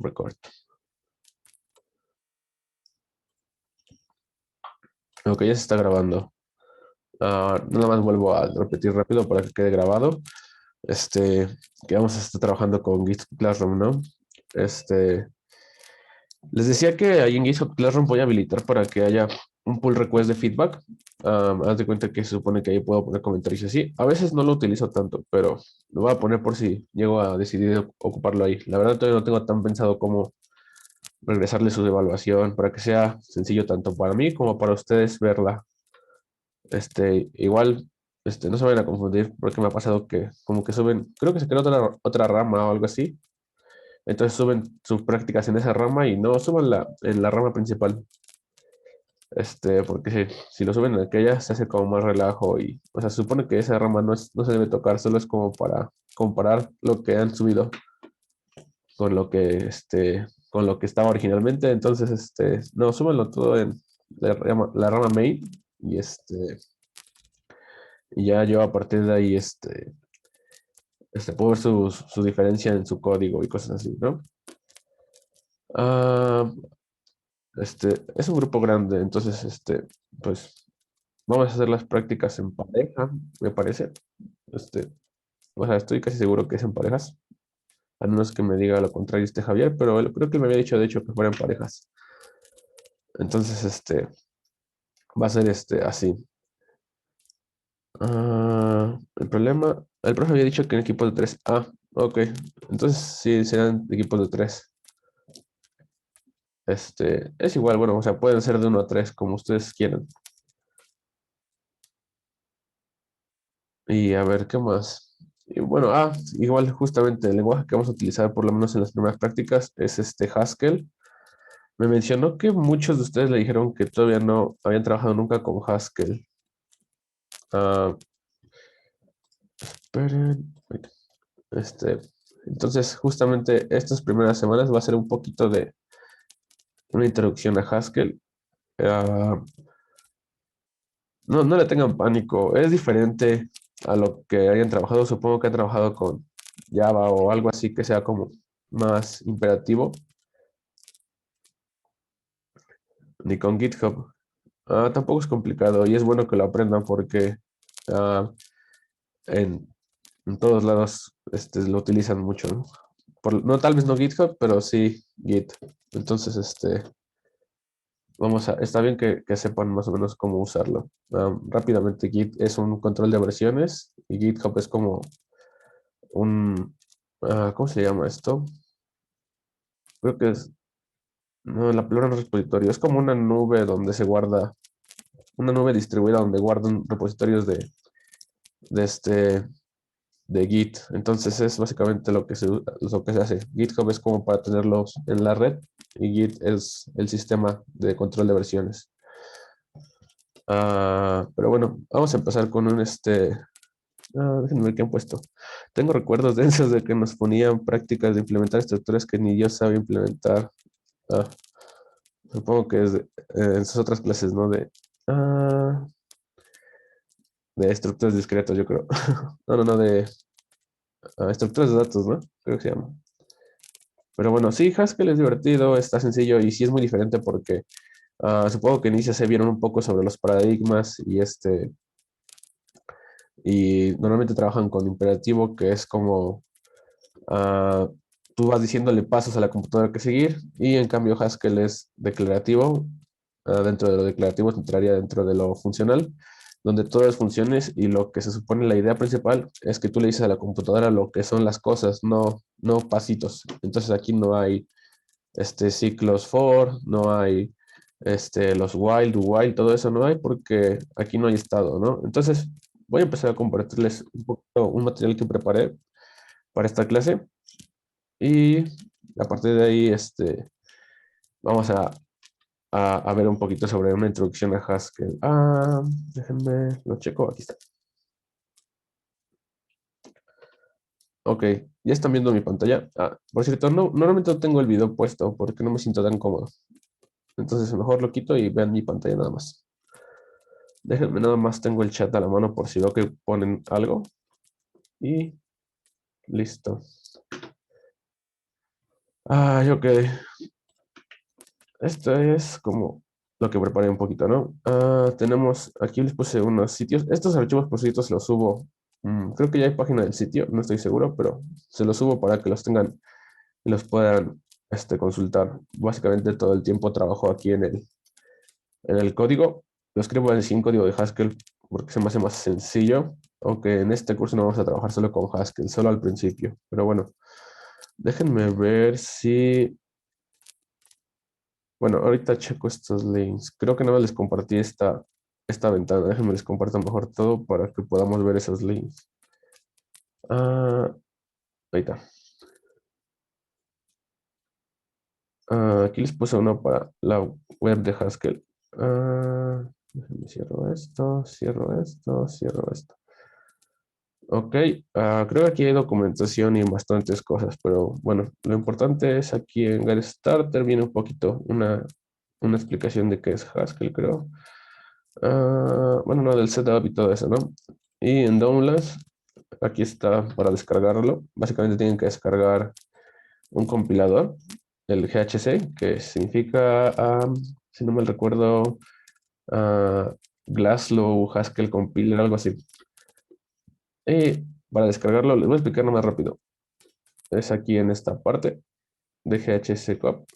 record. Ok, ya se está grabando. Nada más vuelvo a repetir rápido para que quede grabado. Que vamos a estar trabajando con GitHub Classroom, ¿no? Les decía que ahí en GitHub Classroom voy a habilitar para que haya un pull request de feedback. Haz de cuenta que se supone que ahí puedo poner comentarios y así. A veces no lo utilizo tanto, pero lo voy a poner por si llego a decidir ocuparlo ahí. La verdad todavía no tengo tan pensado cómo regresarle su evaluación para que sea sencillo tanto para mí como para ustedes verla. Igual, no se vayan a confundir porque me ha pasado que como que suben, creo que se creó otra rama o algo así. Entonces suben sus prácticas en esa rama y no suban en la rama principal. Porque si lo suben en aquella se hace como más relajo y, o sea, se supone que esa rama no se debe tocar, solo es como para comparar lo que han subido con con lo que estaba originalmente. Entonces, no, súbanlo todo en la rama main y y ya yo a partir de ahí, puedo ver su diferencia en su código y cosas así, ¿no? Ah, es un grupo grande, entonces, pues vamos a hacer las prácticas en pareja, me parece. Este, o sea, estoy casi seguro que es en parejas, a menos que me diga lo contrario Javier, pero él, creo que me había dicho, de hecho, que fueran parejas. Entonces, va a ser así. El profe había dicho que en equipos de tres. Ok. Entonces sí, serán equipos de tres. Es igual, bueno, o sea, pueden ser de uno a tres, como ustedes quieran. Y a ver, ¿qué más? Y bueno, igual justamente el lenguaje que vamos a utilizar, por lo menos en las primeras prácticas, es Haskell. Me mencionó que muchos de ustedes le dijeron que todavía no habían trabajado nunca con Haskell. Ah, esperen. Este, entonces, justamente estas primeras semanas va a ser un poquito de una introducción a Haskell. Ah, no le tengan pánico, es diferente a lo que hayan trabajado. Supongo que han trabajado con Java o algo así que sea como más imperativo, ni con GitHub. Tampoco es complicado y es bueno que lo aprendan porque ah, en, en todos lados lo utilizan mucho, ¿no? No, tal vez no GitHub, pero sí Git. Entonces, está bien que sepan más o menos cómo usarlo. Rápidamente, Git es un control de versiones y GitHub es como un, ¿cómo se llama esto? Creo que no, la palabra no es repositorio, es como una nube donde se guarda, una nube distribuida donde guardan repositorios de de Git. Entonces es básicamente lo que se hace. GitHub es como para tenerlos en la red y Git es el sistema de control de versiones. Pero bueno, vamos a empezar con déjenme ver qué han puesto. Tengo recuerdos densos de que nos ponían prácticas de implementar estructuras que ni yo sabía implementar. Ah, Supongo que es en sus otras clases, ¿no? Ah, de estructuras discretas, yo creo. No, de estructuras de datos, ¿no? Creo que se llama. Pero bueno, sí, Haskell es divertido, está sencillo y sí es muy diferente porque supongo que en inicio se vieron un poco sobre los paradigmas y normalmente trabajan con imperativo, que es como ah, tú vas diciéndole pasos a la computadora que seguir, y en cambio Haskell es declarativo. Dentro de lo declarativo entraría dentro de lo funcional, donde todo es funciones y lo que se supone la idea principal es que tú le dices a la computadora lo que son las cosas, no pasitos. Entonces aquí no hay ciclos for, no hay los while, do while, todo eso no hay porque aquí no hay estado, ¿no? Entonces voy a empezar a compartirles un poquito un material que preparé para esta clase y a partir de ahí vamos a ver un poquito sobre una introducción a Haskell. Déjenme, lo checo, aquí está. Ok, ya están viendo mi pantalla. Por cierto, normalmente no tengo el video puesto porque no me siento tan cómodo. Entonces mejor lo quito y vean mi pantalla nada más. Déjenme nada más, tengo el chat a la mano por si veo que ponen algo. Y listo. Ok. Esto es como lo que preparé un poquito, ¿no? Tenemos, aquí les puse unos sitios. Estos archivos por sitios los subo. Creo que ya hay página del sitio, no estoy seguro, pero se los subo para que los tengan y los puedan consultar. Básicamente todo el tiempo trabajo aquí en el código. Lo escribo en código de Haskell porque se me hace más sencillo. Aunque en este curso no vamos a trabajar solo con Haskell, solo al principio. Pero bueno, déjenme ver si... Bueno, ahorita checo estos links. Creo que no les compartí esta ventana. Déjenme les comparto mejor todo para que podamos ver esos links. Ahí está. Aquí les puse uno para la web de Haskell. Déjenme cierro esto, cierro esto, cierro esto. Ok, creo que aquí hay documentación y bastantes cosas, pero bueno, lo importante es aquí en Get Starter viene un poquito una explicación de qué es Haskell, creo. Bueno, no, del setup y todo eso, ¿no? Y en Downloads, aquí está para descargarlo. Básicamente tienen que descargar un compilador, el GHC, que significa, si no mal recuerdo, ah, Glasgow Haskell Compiler, algo así. Y para descargarlo, les voy a explicar más rápido. Es aquí en esta parte de GHC Cop.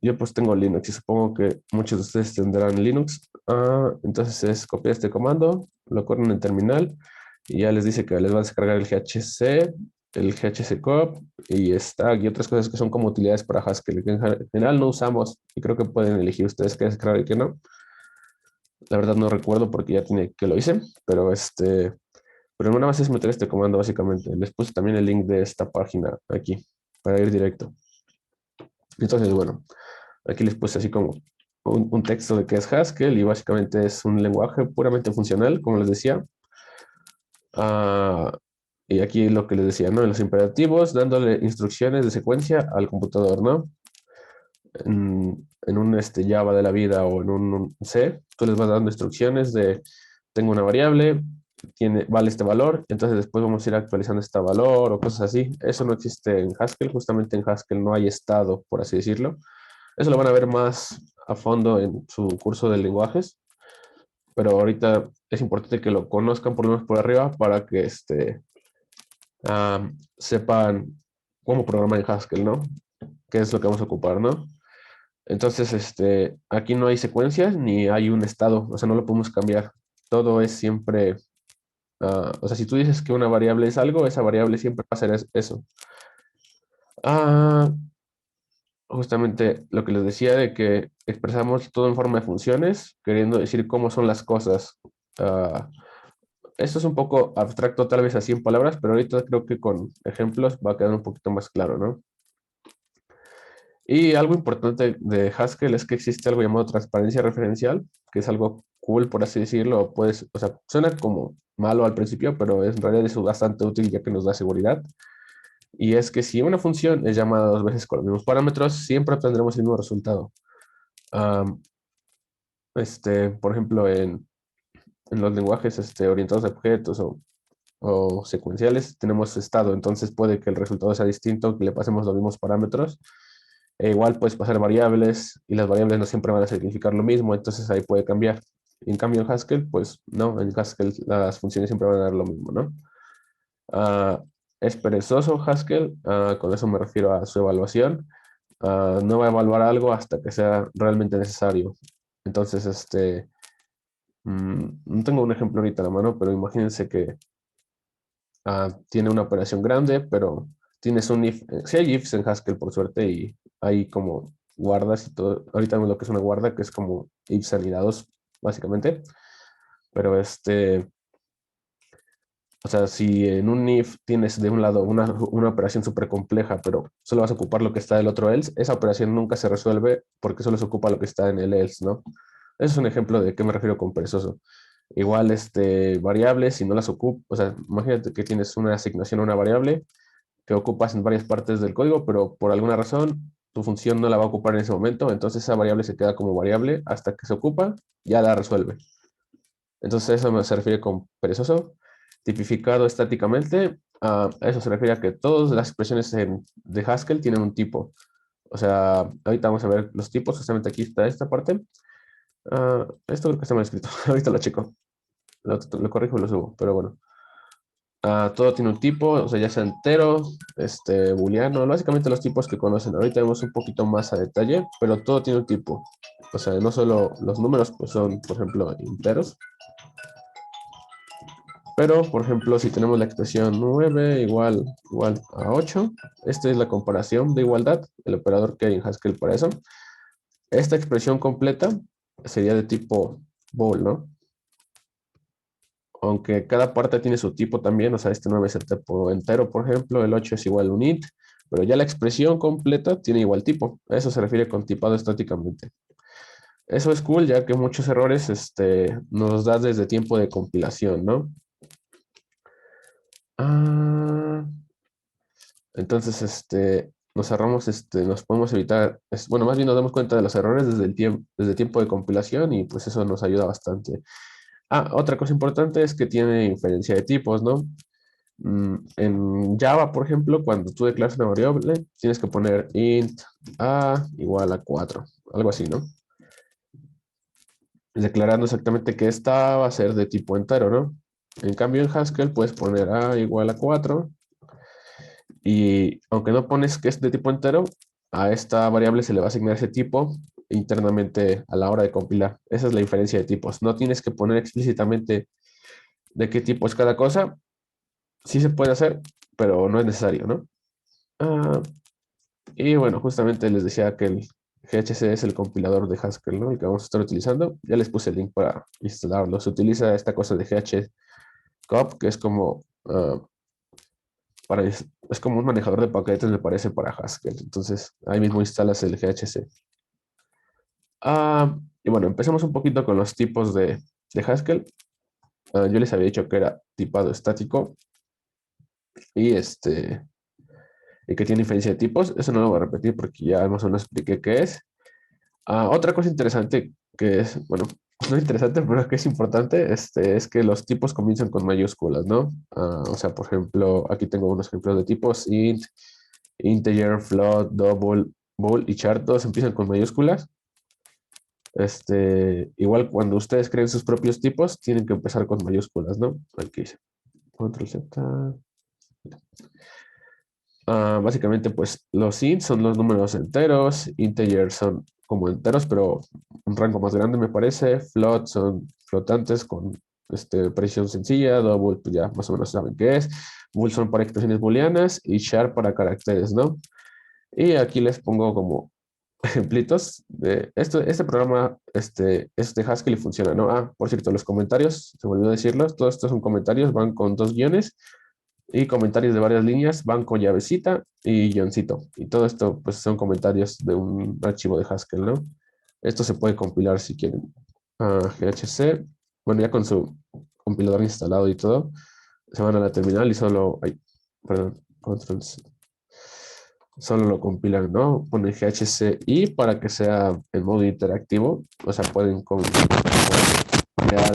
Yo pues tengo Linux y supongo que muchos de ustedes tendrán Linux. Entonces es copiar este comando, lo corren en el terminal y ya les dice que les va a descargar el GHC Cop y Stack y otras cosas que son como utilidades para Haskell que en general no usamos y creo que pueden elegir ustedes qué descargar y qué no. La verdad no recuerdo porque ya tiene que lo hice, pero nada más es meter este comando básicamente. Les puse también el link de esta página aquí para ir directo. Entonces, bueno, aquí les puse así como un texto de qué es Haskell y básicamente es un lenguaje puramente funcional, como les decía. Ah, y aquí lo que les decía, ¿no? En los imperativos, dándole instrucciones de secuencia al computador, ¿no? En un Java de la vida o en un C, tú les vas dando instrucciones de, tengo una variable, vale este valor, entonces después vamos a ir actualizando este valor o cosas así. Eso no existe en Haskell, justamente en Haskell no hay estado, por así decirlo. Eso lo van a ver más a fondo en su curso de lenguajes, pero ahorita es importante que lo conozcan por lo menos por arriba para que sepan cómo programar en Haskell, ¿no? ¿Qué es lo que vamos a ocupar, ¿no? Entonces, aquí no hay secuencias ni hay un estado, o sea, no lo podemos cambiar. Todo es siempre, o sea, si tú dices que una variable es algo, esa variable siempre va a ser eso. Ah, Justamente lo que les decía de que expresamos todo en forma de funciones, queriendo decir cómo son las cosas. Ah, Esto es un poco abstracto, tal vez así en palabras, pero ahorita creo que con ejemplos va a quedar un poquito más claro, ¿no? Y algo importante de Haskell es que existe algo llamado transparencia referencial, que es algo cool, por así decirlo. Pues, o sea, suena como malo al principio, pero en realidad es bastante útil ya que nos da seguridad. Y es que si una función es llamada dos veces con los mismos parámetros, siempre obtendremos el mismo resultado. Am, por ejemplo, en los lenguajes orientados a objetos o secuenciales, tenemos estado, entonces puede que el resultado sea distinto, que le pasemos los mismos parámetros. E igual puedes pasar variables y las variables no siempre van a significar lo mismo, entonces ahí puede cambiar. En cambio en Haskell, pues no, en Haskell las funciones siempre van a dar lo mismo, ¿no? Ah, es perezoso Haskell, con eso me refiero a su evaluación. No va a evaluar algo hasta que sea realmente necesario. Entonces, no tengo un ejemplo ahorita a la mano, pero imagínense que tiene una operación grande, pero tienes un if. Sí hay ifs en Haskell, por suerte, y hay como guardas y todo. Ahorita vemos lo que es una guarda, que es como ifs anidados, básicamente. Pero o sea, si en un if tienes de un lado una operación súper compleja, pero solo vas a ocupar lo que está del otro else, esa operación nunca se resuelve porque solo se ocupa lo que está en el else, ¿no? Ese es un ejemplo de qué me refiero con perezoso. Igual, variables, si no las ocupas, o sea, imagínate que tienes una asignación a una variable que ocupas en varias partes del código, pero por alguna razón tu función no la va a ocupar en ese momento, entonces esa variable se queda como variable hasta que se ocupa, ya la resuelve. Entonces eso se refiere con perezoso. Tipificado estáticamente, Eso se refiere a que todas las expresiones de Haskell tienen un tipo. O sea, ahorita vamos a ver los tipos, justamente aquí está esta parte. Esto creo que está mal escrito, ahorita lo checo, lo corrijo y lo subo, pero bueno. Todo tiene un tipo, o sea, ya sea entero, booleano, básicamente los tipos que conocen. Ahorita vemos un poquito más a detalle, pero todo tiene un tipo. O sea, no solo los números, pues son, por ejemplo, enteros. Pero, por ejemplo, si tenemos la expresión 9 igual a 8, esta es la comparación de igualdad, el operador que hay en Haskell para eso. Esta expresión completa sería de tipo bool, ¿no? Aunque cada parte tiene su tipo también, o sea, este 9 es el tipo entero, por ejemplo, el 8 es igual a un int, pero ya la expresión completa tiene igual tipo. A eso se refiere con tipado estáticamente. Eso es cool, ya que muchos errores nos da desde tiempo de compilación, ¿no? Ah, entonces, nos ahorramos, nos podemos evitar, bueno, más bien nos damos cuenta de los errores desde el tiempo de compilación y pues eso nos ayuda bastante. Otra cosa importante es que tiene inferencia de tipos, ¿no? En Java, por ejemplo, cuando tú declaras una variable, tienes que poner int a igual a 4, algo así, ¿no? Declarando exactamente que esta va a ser de tipo entero, ¿no? En cambio, en Haskell puedes poner a igual a 4 y aunque no pones que es de tipo entero, a esta variable se le va a asignar ese tipo internamente a la hora de compilar. Esa es la diferencia de tipos. No tienes que poner explícitamente de qué tipo es cada cosa. Sí se puede hacer, pero no es necesario, ¿no? Ah, y bueno, justamente les decía que el GHC es el compilador de Haskell, ¿no? El que vamos a estar utilizando. Ya les puse el link para instalarlo. Se utiliza esta cosa de GHCOP, que es como, es como un manejador de paquetes, me parece, para Haskell. Entonces, ahí mismo instalas el GHC. Y bueno, empecemos un poquito con los tipos de Haskell. Yo les había dicho que era tipado estático y y que tiene diferencia de tipos. Eso no lo voy a repetir porque ya más o menos expliqué qué es. Otra cosa interesante que es, bueno, no interesante, pero que es importante, es que los tipos comienzan con mayúsculas, ¿no? O sea, por ejemplo, aquí tengo unos ejemplos de tipos, int, integer, float, double, bool y char, todos empiezan con mayúsculas. Igual cuando ustedes creen sus propios tipos, tienen que empezar con mayúsculas, ¿no? Aquí dice, control Z. Básicamente, pues los int son los números enteros, integer son como enteros, pero un rango más grande me parece, float son flotantes con precisión sencilla, double, pues ya más o menos saben qué es, bool son para expresiones booleanas y char para caracteres, ¿no? Y aquí les pongo como ejemplitos de esto. Este programa es de Haskell y funciona, ¿no? Por cierto, los comentarios, se me olvidó decirlos, todos estos son comentarios, van con dos guiones y comentarios de varias líneas van con llavecita y guioncito. Y todo esto pues son comentarios de un archivo de Haskell, ¿no? Esto se puede compilar si quieren a GHC. Bueno, ya con su compilador instalado y todo, se van a la terminal y solo, ay, perdón, control C. Solo lo compilan, ¿no? Ponen GHCI para que sea en modo interactivo. O sea, pueden crear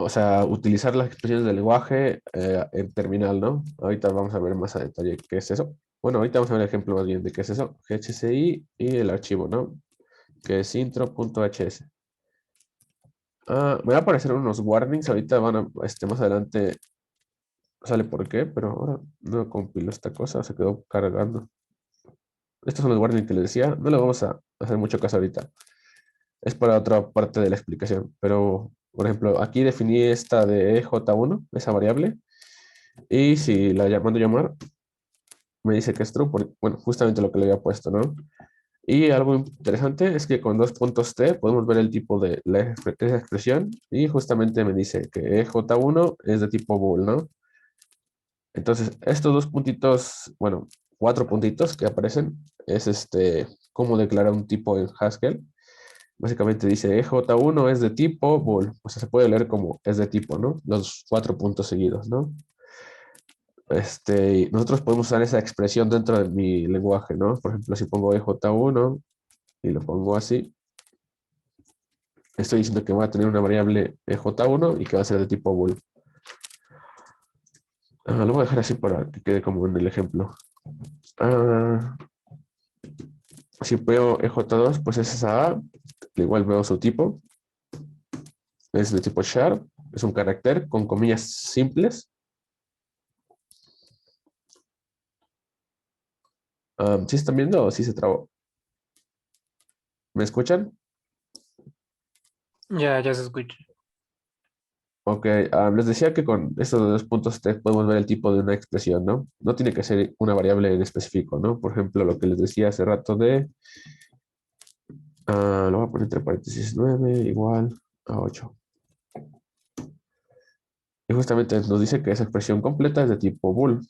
o sea, utilizar las expresiones del lenguaje en terminal, ¿no? Ahorita vamos a ver más a detalle qué es eso. Bueno, ahorita vamos a ver el ejemplo más bien de qué es eso. GHCI y el archivo, ¿no? Que es intro.hs. Me va a aparecer unos warnings. Ahorita más adelante sale por qué, pero ahora no compilo esta cosa, se quedó cargando. Estos son los warnings que les decía. No le vamos a hacer mucho caso ahorita. Es para otra parte de la explicación. Pero, por ejemplo, aquí definí esta de ej1, esa variable. Y si la mando llamar, me dice que es true, bueno, justamente lo que le había puesto, ¿no? Y algo interesante es que con dos puntos T podemos ver el tipo de esa expresión y justamente me dice que ej1 es de tipo bool, ¿no? Entonces, estos dos puntitos, bueno, cuatro puntitos que aparecen, es cómo declarar un tipo en Haskell. Básicamente dice ej1 es de tipo bool, o sea, se puede leer como es de tipo, ¿no? Los cuatro puntos seguidos, ¿no? Nosotros podemos usar esa expresión dentro de mi lenguaje, ¿no? Por ejemplo, si pongo ej1 y lo pongo así, estoy diciendo que voy a tener una variable ej1 y que va a ser de tipo bool. Lo voy a dejar así para que quede como en el ejemplo. Ah, si veo EJ2, pues es esa A. Igual veo su tipo. Es de tipo sharp. Es un carácter con comillas simples. ¿Sí están viendo o sí se trabó? ¿Me escuchan? Ya se escucha. Ok, les decía que con estos dos puntos podemos ver el tipo de una expresión, ¿no? No tiene que ser una variable en específico, ¿no? Por ejemplo, lo que les decía hace rato de, lo voy a poner entre paréntesis 9 igual a 8. Y justamente nos dice que esa expresión completa es de tipo bool.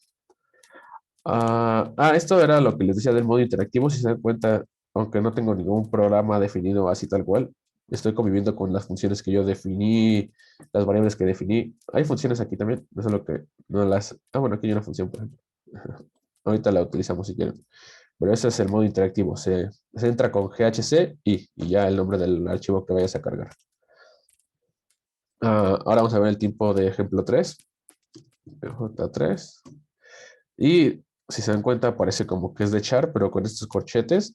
Esto era lo que les decía del modo interactivo. Si se dan cuenta, aunque no tengo ningún programa definido así tal cual, estoy conviviendo con las funciones que yo definí, las variables que definí. Hay funciones aquí también, no solo que no las... bueno, aquí hay una función, por ejemplo. Ahorita la utilizamos si quieren. Pero ese es el modo interactivo. Se entra con GHC y ya el nombre del archivo que vayas a cargar. Ahora vamos a ver el tipo de ejemplo 3, J3. Y si se dan cuenta, parece como que es de char, pero con estos corchetes.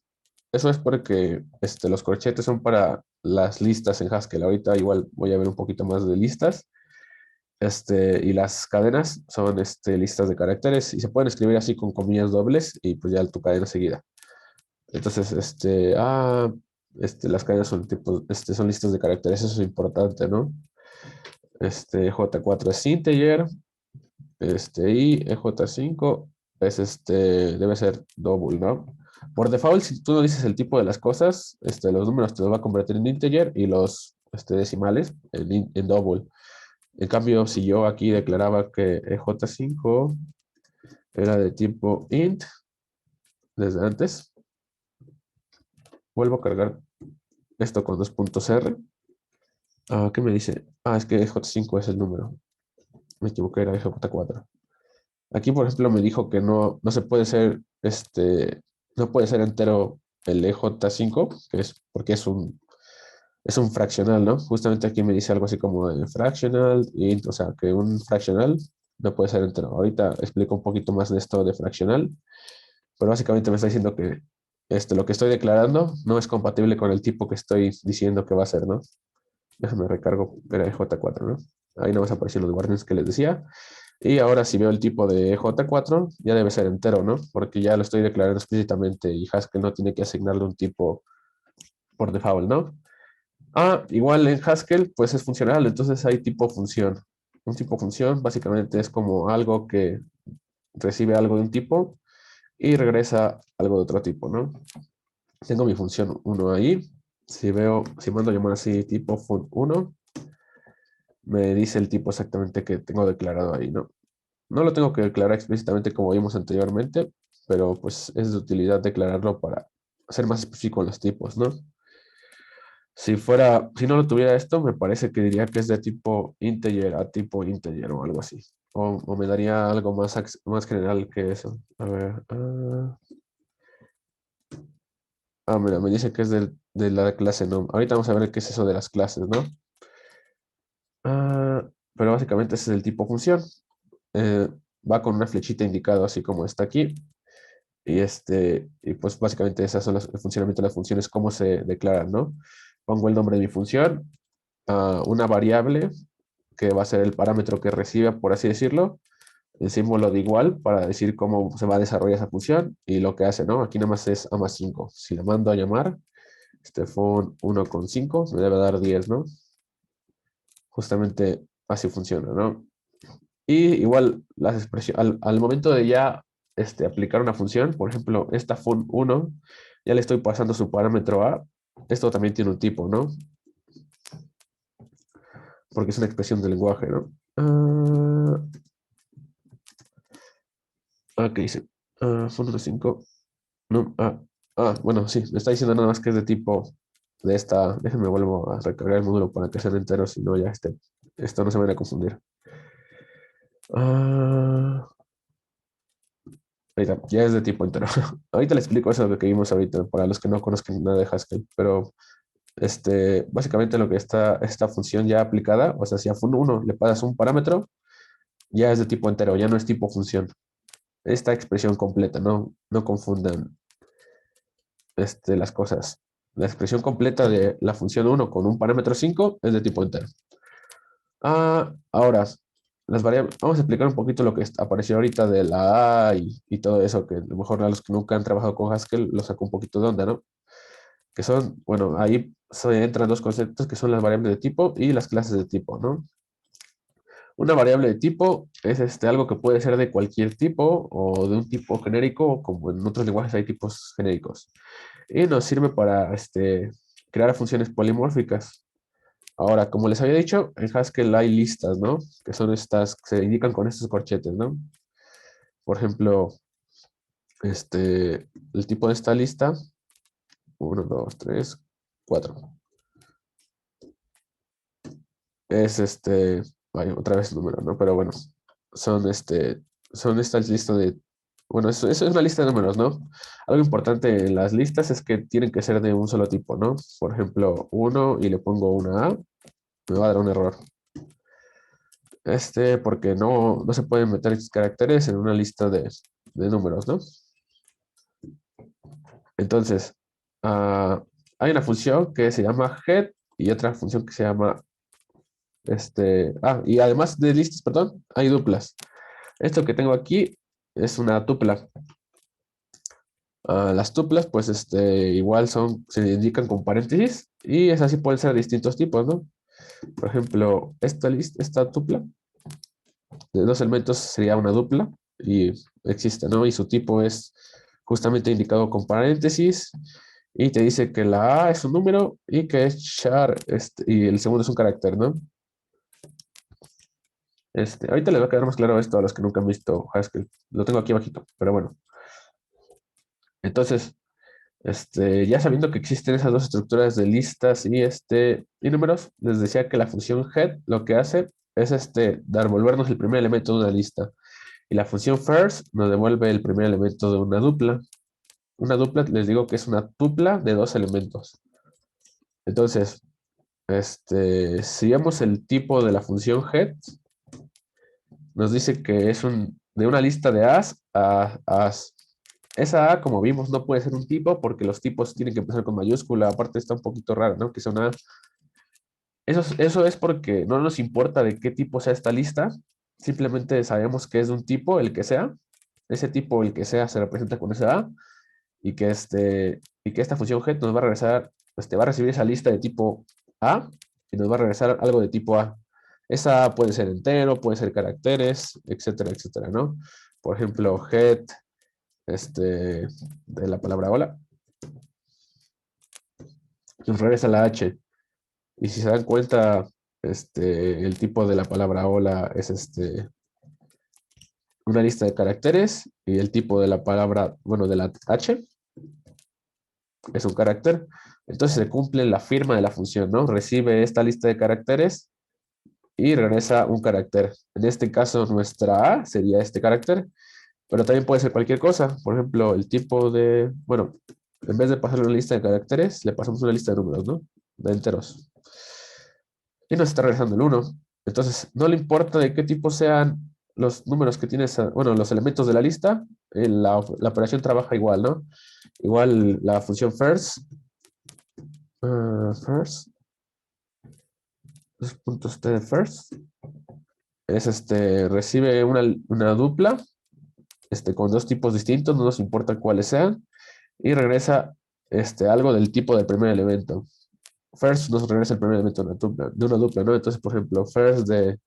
Eso es porque los corchetes son para las listas en Haskell. Ahorita igual voy a ver un poquito más de listas. Y las cadenas son listas de caracteres y se pueden escribir así con comillas dobles y pues ya tu cadena seguida. Entonces, las cadenas son tipo, son listas de caracteres, eso es importante, ¿no? J4 es integer, y EJ5 es debe ser double, ¿no? Por default, si tú no dices el tipo de las cosas, los números te los va a convertir en integer y los decimales en double. En cambio, si yo aquí declaraba que EJ5 era de tipo int desde antes, vuelvo a cargar esto con dos puntos R. ¿Qué me dice? Es que EJ5 es el número. Me equivoqué, era EJ4. Aquí, por ejemplo, me dijo que no se puede ser, no puede ser entero el EJ5, que es porque es un fraccional, ¿no? Justamente aquí me dice algo así como fractional, int, o sea, que un fraccional no puede ser entero. Ahorita explico un poquito más de esto de fraccional, pero básicamente me está diciendo que lo que estoy declarando no es compatible con el tipo que estoy diciendo que va a ser, ¿no? Déjame recargo, era EJ4, ¿no? Ahí no vas a aparecer los warnings que les decía. Y ahora si veo el tipo de J4, ya debe ser entero, ¿no? Porque ya lo estoy declarando explícitamente y Haskell no tiene que asignarle un tipo por default, ¿no? Igual en Haskell, pues es funcional, entonces hay tipo función. Un tipo función básicamente es como algo que recibe algo de un tipo y regresa algo de otro tipo, ¿no? Tengo mi función 1 ahí. Si mando a llamar así tipo fun1, me dice el tipo exactamente que tengo declarado ahí, ¿no? No lo tengo que declarar explícitamente como vimos anteriormente, pero pues es de utilidad declararlo para ser más específico en los tipos, ¿no? Si no lo tuviera esto, me parece que diría que es de tipo integer a tipo integer o algo así. O me daría algo más general que eso. A ver. Mira, me dice que es de la clase num. Ahorita vamos a ver qué es eso de las clases, ¿no? Pero básicamente ese es el tipo función. Eh, Va con una flechita indicado así como está aquí. Y pues básicamente esas son el funcionamiento de las funciones, cómo se declaran, ¿no? Pongo el nombre de mi función, una variable que va a ser el parámetro que reciba, por así decirlo, el símbolo de igual para decir cómo se va a desarrollar esa función y lo que hace, ¿no? Aquí nada más es A más 5. Si le mando a llamar, fun 1,5 me debe dar 10, ¿no? Justamente así funciona, ¿no? Y igual las expresiones, al momento de ya aplicar una función, por ejemplo, esta fun1, ya le estoy pasando su parámetro a, esto también tiene un tipo, ¿no? Porque es una expresión de lenguaje, ¿no? ¿Qué dice? Fun15, no, bueno, sí, me está diciendo nada más que es de tipo de esta, déjenme vuelvo a recargar el módulo para que sean enteros, si no ya esto no se van a confundir. Ah, Ahorita, ya es de tipo entero. Ahorita le explico eso de lo que vimos ahorita, para los que no conozcan nada de Haskell, pero básicamente lo que está esta función ya aplicada, o sea, si a fun1 le pasas un parámetro, ya es de tipo entero, ya no es tipo función. Esta expresión completa, no confundan las cosas. La expresión completa de la función uno con un parámetro 5 es de tipo entero. Ahora, las variables, vamos a explicar un poquito lo que apareció ahorita de la A y todo eso, que a lo mejor a los que nunca han trabajado con Haskell lo saco un poquito de onda, ¿no? Que son, bueno, ahí se entran dos conceptos que son las variables de tipo y las clases de tipo, ¿no? Una variable de tipo es algo que puede ser de cualquier tipo o de un tipo genérico, como en otros lenguajes hay tipos genéricos. Y nos sirve para crear funciones polimórficas. Ahora, como les había dicho, en Haskell hay listas, ¿no? Que son estas, que se indican con estos corchetes, ¿no? Por ejemplo, el tipo de esta lista, uno, 2, 3, 4. Es vaya, otra vez el número, ¿no? Pero bueno, son son estas listas de, bueno, eso es una lista de números, ¿no? Algo importante en las listas es que tienen que ser de un solo tipo, ¿no? Por ejemplo, uno y le pongo una A, me va a dar un error. Porque no se pueden meter caracteres en una lista de números, ¿no? Entonces, hay una función que se llama head y otra función que se llama, y además de listas, perdón, hay duplas. Esto que tengo aquí es una tupla. Las tuplas, pues, igual se indican con paréntesis y es así, pueden ser de distintos tipos, ¿no? Por ejemplo, esta tupla de dos elementos sería una dupla y existe, ¿no? Y su tipo es justamente indicado con paréntesis y te dice que la A es un número y que es char, y el segundo es un carácter, ¿no? Ahorita les va a quedar más claro esto a los que nunca han visto Haskell. Lo tengo aquí abajito, pero bueno. Entonces, ya sabiendo que existen esas dos estructuras de listas y números, les decía que la función head lo que hace es devolvernos el primer elemento de una lista. Y la función first nos devuelve el primer elemento de una dupla. Una dupla, les digo que es una tupla de dos elementos. Entonces, si vemos el tipo de la función head, nos dice que es de una lista de as a as. Esa A, como vimos, no puede ser un tipo porque los tipos tienen que empezar con mayúscula. Aparte está un poquito raro, ¿no? Que son A. Eso es porque no nos importa de qué tipo sea esta lista. Simplemente sabemos que es de un tipo, el que sea. Ese tipo, el que sea, se representa con esa A. Y que esta función get nos va a regresar, va a recibir esa lista de tipo A y nos va a regresar algo de tipo A. Esa A puede ser entero, puede ser caracteres, etcétera, etcétera, ¿no? Por ejemplo, get de la palabra hola, nos regresa la H. Y si se dan cuenta, el tipo de la palabra hola es una lista de caracteres y el tipo de la palabra, bueno, de la H es un carácter. Entonces se cumple la firma de la función, ¿no? Recibe esta lista de caracteres y regresa un carácter. En este caso, nuestra A sería este carácter, pero también puede ser cualquier cosa. Por ejemplo, el tipo de, bueno, en vez de pasarle una lista de caracteres, le pasamos una lista de números, ¿no? De enteros. Y nos está regresando el uno. Entonces, no le importa de qué tipo sean los números que tienes, bueno, los elementos de la lista, la operación trabaja igual, ¿no? Igual la función first, first, dos puntos T de first, es recibe una dupla, con dos tipos distintos, no nos importa cuáles sean, y regresa algo del tipo del primer elemento. First nos regresa el primer elemento de una dupla, ¿no? Entonces, por ejemplo, first de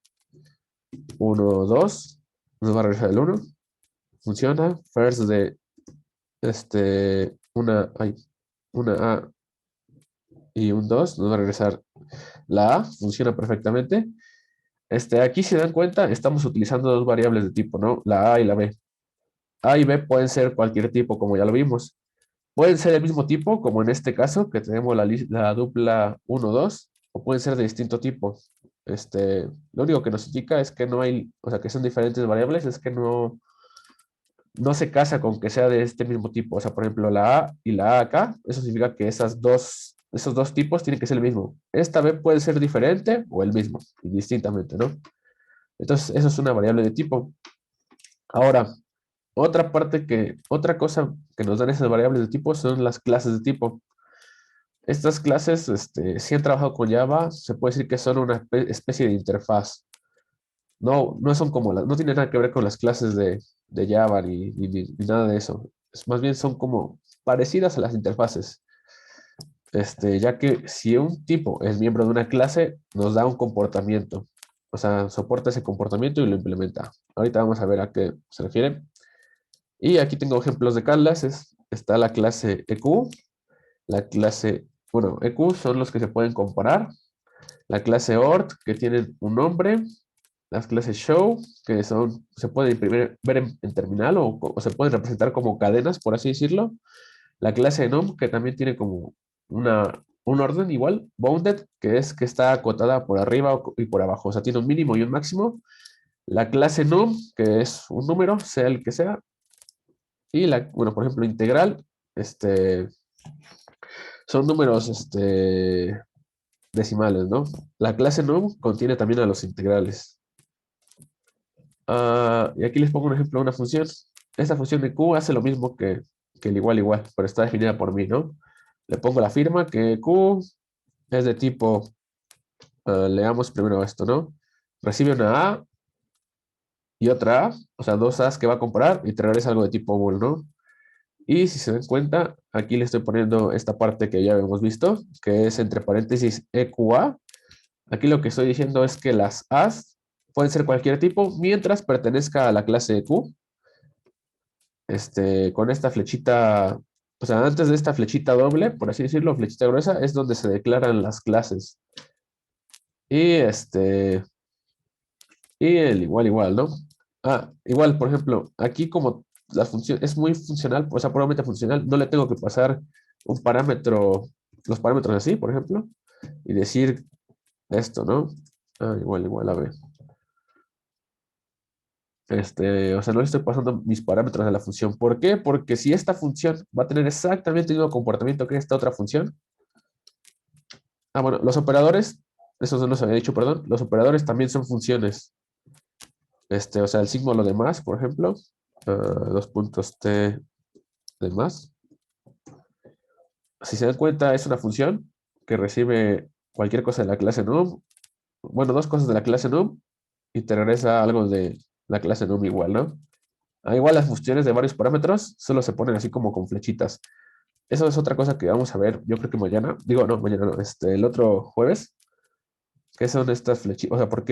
1, 2, nos va a regresar el 1. Funciona. First de una A y un 2 nos va a regresar la A. Funciona perfectamente. Aquí, si se dan cuenta, estamos utilizando dos variables de tipo, ¿no? La A y la B. A y B pueden ser cualquier tipo, como ya lo vimos. Pueden ser del mismo tipo, como en este caso, que tenemos la dupla 1, 2, o pueden ser de distinto tipo. Lo único que nos indica es que no hay, o sea, que son diferentes variables, es que no se casa con que sea de este mismo tipo. O sea, por ejemplo, la A y la A acá, eso significa que esos dos tipos tienen que ser el mismo. Esta B puede ser diferente o el mismo, indistintamente, ¿no? Entonces, eso es una variable de tipo. Ahora, otra cosa que nos dan esas variables de tipo son las clases de tipo. Estas clases, si han trabajado con Java, se puede decir que son una especie de interfaz. No son como no tienen nada que ver con las clases de Java ni nada de eso. Más bien son como parecidas a las interfaces. Ya que si un tipo es miembro de una clase, nos da un comportamiento. O sea, soporta ese comportamiento y lo implementa. Ahorita vamos a ver a qué se refiere. Y aquí tengo ejemplos de clases. Está la clase EQ, la clase, bueno, EQ son los que se pueden comparar. La clase ORT, que tienen un nombre. Las clases show, que se pueden ver en terminal o se pueden representar como cadenas, por así decirlo. La clase enum, que también tiene como un orden igual, bounded, que es que está acotada por arriba y por abajo, o sea, tiene un mínimo y un máximo. La clase num, que es un número, sea el que sea. Y bueno, por ejemplo, integral, este, son números decimales, ¿no? La clase num contiene también a los integrales. Y aquí les pongo un ejemplo de una función. Esta función de Q hace lo mismo que el igual igual, pero está definida por mí, ¿no? Le pongo la firma que Q es de tipo, leamos primero esto, ¿no? Recibe una A y otra A, o sea, dos A's que va a comparar y te regresa algo de tipo bool, ¿no? Y si se dan cuenta, aquí le estoy poniendo esta parte que ya habíamos visto, que es entre paréntesis EQA. Aquí lo que estoy diciendo es que las A's pueden ser cualquier tipo mientras pertenezca a la clase Q. Con esta flechita, o sea, antes de esta flechita doble, por así decirlo, flechita gruesa, es donde se declaran las clases. Y y el igual, ¿no? Igual, por ejemplo, aquí como la función es muy funcional, o sea, puramente funcional, no le tengo que pasar un parámetro, los parámetros así, por ejemplo, y decir esto, ¿no? Igual, a ver. O sea, no le estoy pasando mis parámetros a la función. ¿Por qué? Porque si esta función va a tener exactamente el mismo comportamiento que esta otra función. Bueno, los operadores, eso no los había dicho, perdón. Los operadores también son funciones. O sea, el signo lo demás, por ejemplo. Dos puntos t de más. Si se dan cuenta, es una función que recibe cualquier cosa de la clase num. Bueno, dos cosas de la clase num y te regresa algo de la clase num igual, ¿no? Igual las funciones de varios parámetros solo se ponen así como con flechitas. Eso es otra cosa que vamos a ver, yo creo que mañana, digo, no, mañana no, el otro jueves, qué son estas flechitas, o sea, por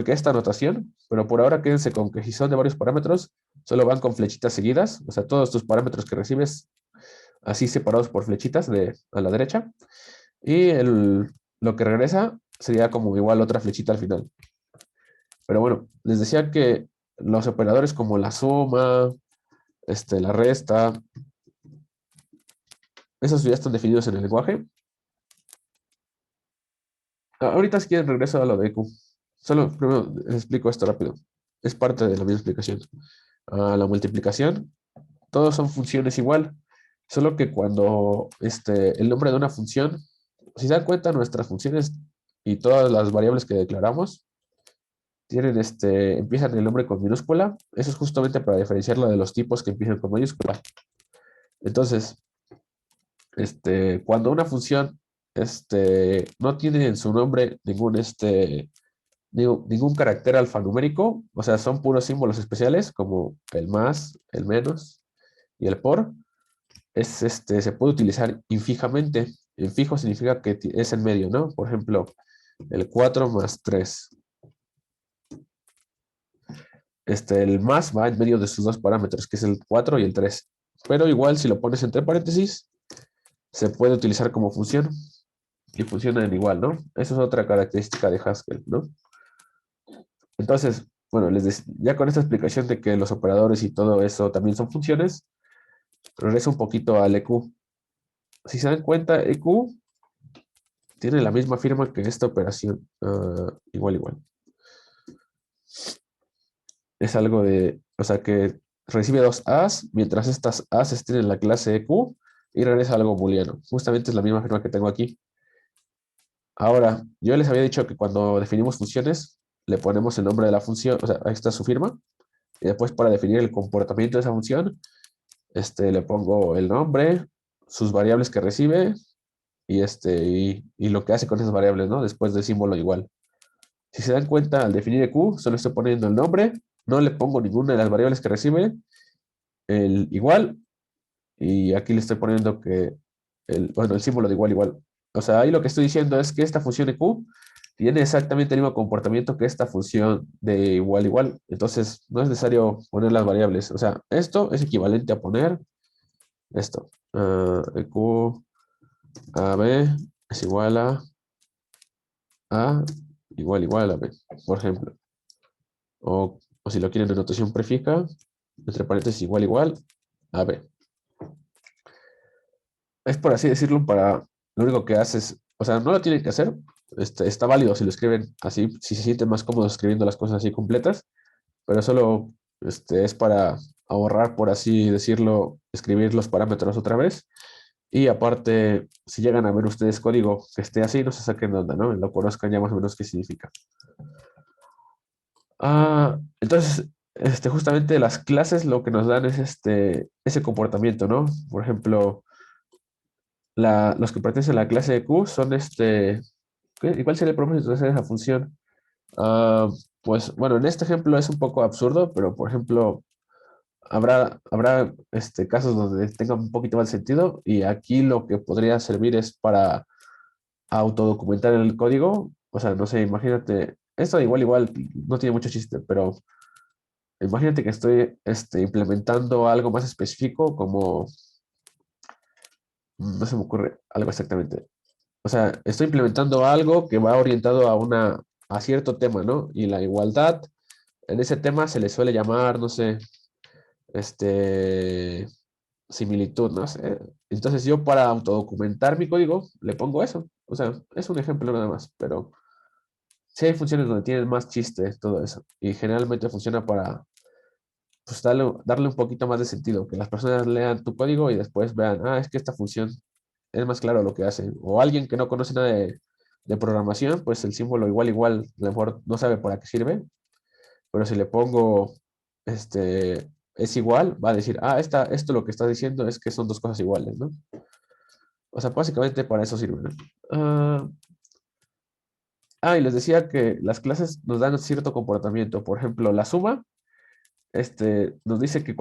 qué esta anotación, pero por ahora quédense con que si son de varios parámetros, solo van con flechitas seguidas, o sea, todos tus parámetros que recibes así separados por flechitas a la derecha, y lo que regresa sería como igual otra flechita al final. Pero bueno, les decía que los operadores como la suma, la resta, esos ya están definidos en el lenguaje. Ahorita si quieren regreso a lo de EQ. Solo primero les explico esto rápido. Es parte de la misma explicación. La multiplicación, todos son funciones igual, solo que cuando el nombre de una función, si se dan cuenta, nuestras funciones y todas las variables que declaramos tienen empiezan el nombre con minúscula. Eso es justamente para diferenciarlo de los tipos que empiezan con mayúscula. Entonces, cuando una función no tiene en su nombre ningún carácter alfanumérico, o sea, son puros símbolos especiales como el más, el menos y el por. Se puede utilizar infijamente. En fijo significa que es en medio, ¿no? Por ejemplo, el 4 más 3. El más va en medio de sus dos parámetros, que es el 4 y el 3. Pero igual, si lo pones entre paréntesis, se puede utilizar como función y funcionan igual, ¿no? Esa es otra característica de Haskell, ¿no? Entonces, bueno, ya con esta explicación de que los operadores y todo eso también son funciones, regreso un poquito al EQ. Si se dan cuenta, EQ tiene la misma firma que esta operación. Igual. Es algo o sea, que recibe dos A's, mientras estas A's estén en la clase EQ y regresa algo booleano. Justamente es la misma firma que tengo aquí. Ahora, yo les había dicho que cuando definimos funciones, le ponemos el nombre de la función, o sea, ahí está su firma, y después para definir el comportamiento de esa función, le pongo el nombre, sus variables que recibe, y lo que hace con esas variables, ¿no? Después del símbolo igual. Si se dan cuenta, al definir el Q, solo estoy poniendo el nombre, no le pongo ninguna de las variables que recibe, el igual, y aquí le estoy poniendo que bueno, el símbolo de igual, igual. O sea, ahí lo que estoy diciendo es que esta función de Q tiene exactamente el mismo comportamiento que esta función de igual, igual. Entonces, no es necesario poner las variables. O sea, esto es equivalente a poner esto. Q a B es igual a igual, igual a B, por ejemplo. O si lo quieren en notación prefija, entre paréntesis igual, igual a B. Es por así decirlo, lo único que haces, o sea, no lo tienen que hacer, está válido si lo escriben así, si se sienten más cómodos escribiendo las cosas así completas, pero solo es para ahorrar, por así decirlo, escribir los parámetros otra vez. Y aparte, si llegan a ver ustedes código que esté así, no se saquen de onda, ¿no? Lo conozcan ya más o menos qué significa. Entonces, justamente las clases lo que nos dan es ese comportamiento, ¿no? Por ejemplo, los que pertenecen a la clase de Q son ¿y cuál sería el propósito de hacer esa función? Ah, pues bueno, en este ejemplo es un poco absurdo, pero por ejemplo, habrá casos donde tenga un poquito más sentido y aquí lo que podría servir es para autodocumentar el código. O sea, no sé, imagínate, esto igual no tiene mucho chiste, pero imagínate que estoy implementando algo más específico como, no se me ocurre algo exactamente. O sea, estoy implementando algo que va orientado a cierto tema, ¿no? Y la igualdad, en ese tema se le suele llamar, no sé, este, similitud, no sé. Entonces yo para autodocumentar mi código le pongo eso. O sea, es un ejemplo nada más, pero sí hay funciones donde tienen más chiste todo eso. Y generalmente funciona para, pues, darle un poquito más de sentido, que las personas lean tu código y después vean, es que esta función es más claro lo que hace. O alguien que no conoce nada de programación, pues el símbolo igual, igual, a lo mejor no sabe para qué sirve, pero si le pongo, es igual, va a decir, esto lo que está diciendo es que son dos cosas iguales, ¿no? O sea, básicamente para eso sirve, ¿no? Ah, y les decía que las clases nos dan cierto comportamiento. Por ejemplo, la suma, nos dice que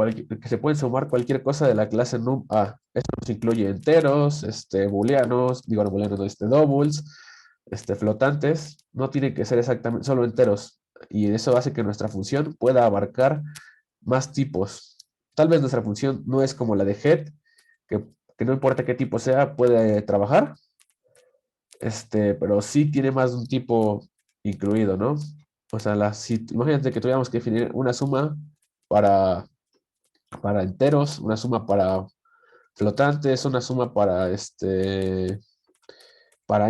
se pueden sumar cualquier cosa de la clase num A. Esto nos incluye enteros, booleanos, digo, no booleanos, no, doubles, flotantes. No tienen que ser exactamente solo enteros. Y eso hace que nuestra función pueda abarcar más tipos. Tal vez nuestra función no es como la de head, que, que no importa qué tipo sea, puede trabajar, pero sí tiene más de un tipo incluido, ¿no? O sea, si, imagínate que tuviéramos que definir una suma para, para enteros, una suma para flotantes, una suma para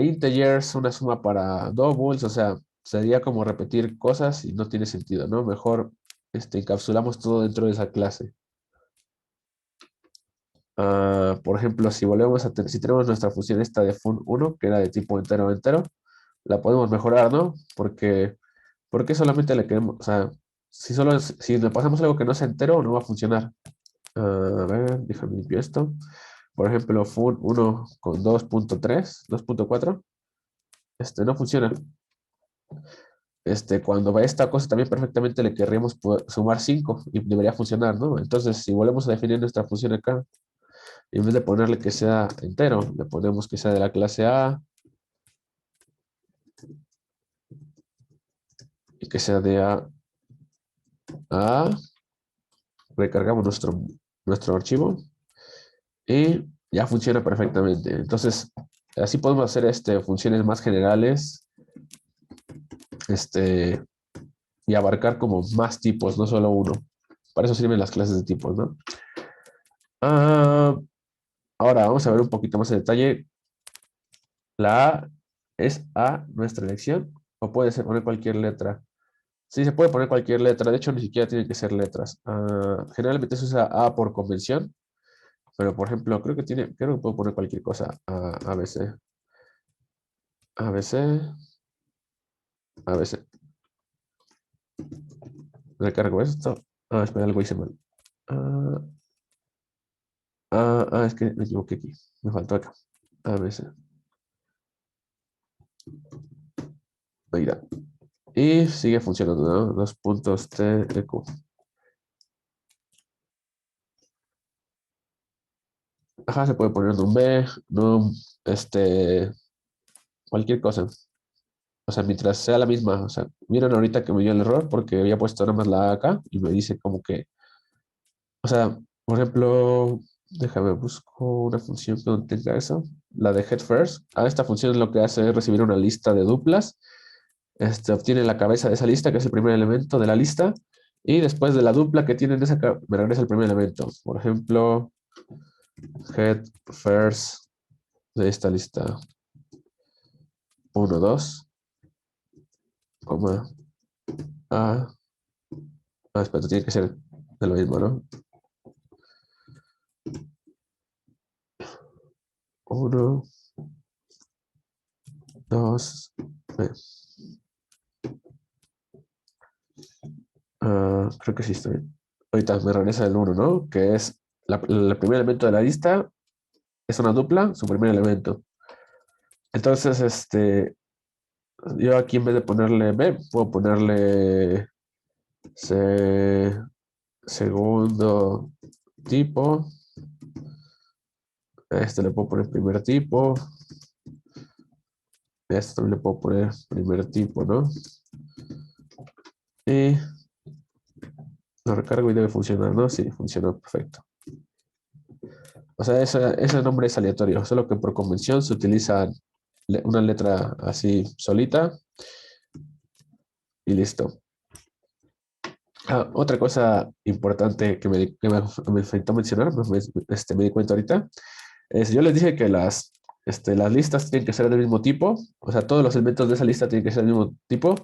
integers, una suma para doubles, o sea, sería como repetir cosas y no tiene sentido, ¿no? Mejor encapsulamos todo dentro de esa clase. Por ejemplo, si volvemos a tener, si tenemos nuestra función esta de fun1, que era de tipo entero a entero, la podemos mejorar, ¿no? Porque solamente le queremos, o sea, si le pasamos algo que no sea entero, no va a funcionar. A ver, déjame limpiar esto. Por ejemplo, fun1 con 2.3, 2.4, no funciona. Cuando va esta cosa también perfectamente le querríamos sumar 5 y debería funcionar, ¿no? Entonces, si volvemos a definir nuestra función acá, y en vez de ponerle que sea entero, le ponemos que sea de la clase A y que sea de A, recargamos nuestro archivo y ya funciona perfectamente. Entonces, así podemos hacer funciones más generales este, y abarcar como más tipos, no solo uno. Para eso sirven las clases de tipos, ¿no? Ah, ahora vamos a ver un poquito más en detalle. La A es A nuestra elección o puede ser poner cualquier letra. Sí, se puede poner cualquier letra. De hecho, ni siquiera tienen que ser letras. Generalmente se usa A por convención, pero por ejemplo, creo que puedo poner cualquier cosa. ABC, ABC, ABC. Recargo esto. Ah, espera, algo hice mal. Ah, es que me equivoqué aquí. Me faltó acá. A veces. Ahí da. Y sigue funcionando, ¿no? Dos puntos T de Q. Ajá, se puede poner un B, no, cualquier cosa. O sea, mientras sea la misma. O sea, miren ahorita que me dio el error porque había puesto nada más la A acá y me dice como que, o sea, por ejemplo, déjame busco una función que no tenga eso. La de head first. Esta función lo que hace es recibir una lista de duplas. Obtiene la cabeza de esa lista, que es el primer elemento de la lista. Y después de la dupla que tiene en esa, me regresa el primer elemento. Por ejemplo, head first de esta lista. Uno 2 coma A. Espera, tiene que ser de lo mismo, ¿no? Uno, dos, B. Creo que sí estoy bien. Ahorita me regresa el uno, ¿no? Que es el primer elemento de la lista, es una dupla, su primer elemento. Entonces, yo aquí en vez de ponerle B, puedo ponerle segundo tipo. A este le puedo poner primer tipo. A este también le puedo poner primer tipo, ¿no? Y lo recargo y debe funcionar, ¿no? Sí, funcionó perfecto. O sea, ese nombre es aleatorio, solo que por convención se utiliza una letra así solita y listo. Otra cosa importante que me faltó mencionar, me di cuenta ahorita, es yo les dije que las listas tienen que ser del mismo tipo, o sea, todos los elementos de esa lista tienen que ser del mismo tipo,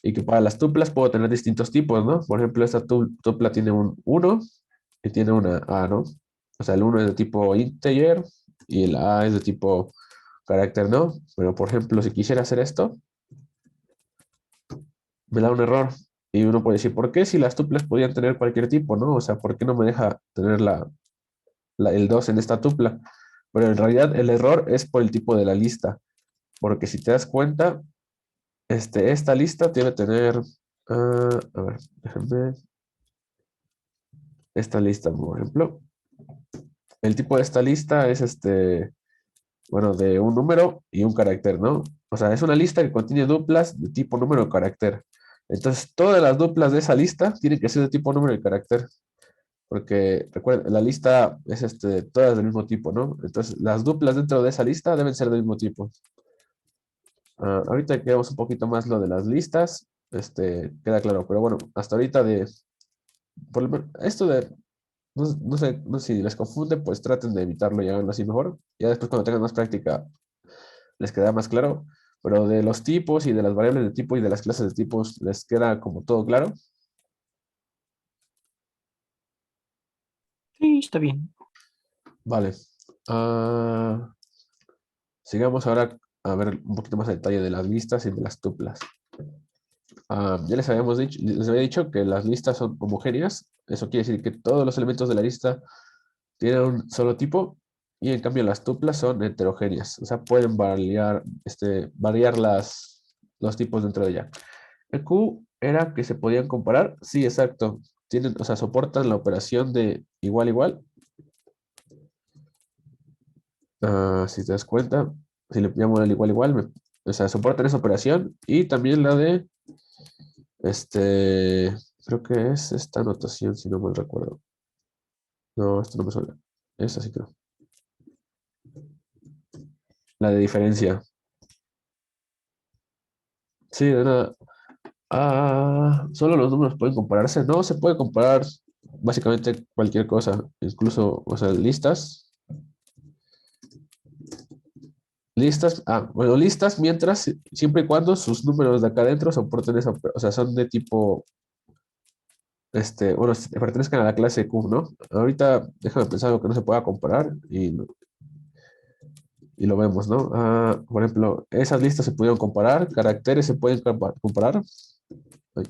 y que para las tuplas puedo tener distintos tipos, ¿no? Por ejemplo, esta tupla tiene un uno y tiene una A, ¿no? O sea, el uno es de tipo integer y el A es de tipo carácter, ¿no? Pero, por ejemplo, si quisiera hacer esto, me da un error. Y uno puede decir, ¿por qué si las tuplas podían tener cualquier tipo, ¿no? O sea, ¿por qué no me deja tener el 2 en esta tupla? Pero en realidad el error es por el tipo de la lista. Porque si te das cuenta, esta lista debe tener, a ver, déjenme, esta lista, por ejemplo. El tipo de esta lista es bueno, de un número y un carácter, ¿no? O sea, es una lista que contiene duplas de tipo número o carácter. Entonces, todas las duplas de esa lista tienen que ser de tipo número y carácter. Porque, recuerden, la lista es todas del mismo tipo, ¿no? Entonces, las duplas dentro de esa lista deben ser del mismo tipo. Ahorita que vemos un poquito más lo de las listas, queda claro. Pero bueno, hasta ahorita esto de, no sé si les confunde, pues traten de evitarlo y haganlo así mejor. Ya después cuando tengan más práctica les queda más claro. Pero de los tipos y de las variables de tipo y de las clases de tipos les queda como todo claro. Sí, está bien. Vale. Ah, sigamos ahora a ver un poquito más a detalle de las listas y de las tuplas. Ya les había dicho que las listas son homogéneas. Eso quiere decir que todos los elementos de la lista tienen un solo tipo y en cambio las tuplas son heterogéneas. O sea, pueden variar los tipos dentro de ella. El Q era que se podían comparar. Sí, exacto. Tienen, o sea, soportan la operación de igual igual. Si te das cuenta, si le llamo el igual igual, o sea, soportan esa operación y también la de creo que es esta notación, si no mal recuerdo. No, esto no me suena. Esta sí creo. La de diferencia. Sí, de nada. Solo los números pueden compararse. No, se puede comparar básicamente cualquier cosa, incluso, o sea, listas. Bueno, listas mientras, siempre y cuando sus números de acá adentro soporten esa, o sea, son de tipo, bueno, pertenezcan a la clase Q, ¿no? Ahorita déjame pensar algo que no se pueda comparar y lo vemos, ¿no? Por ejemplo, esas listas se pudieron comparar, caracteres se pueden comparar. Ay,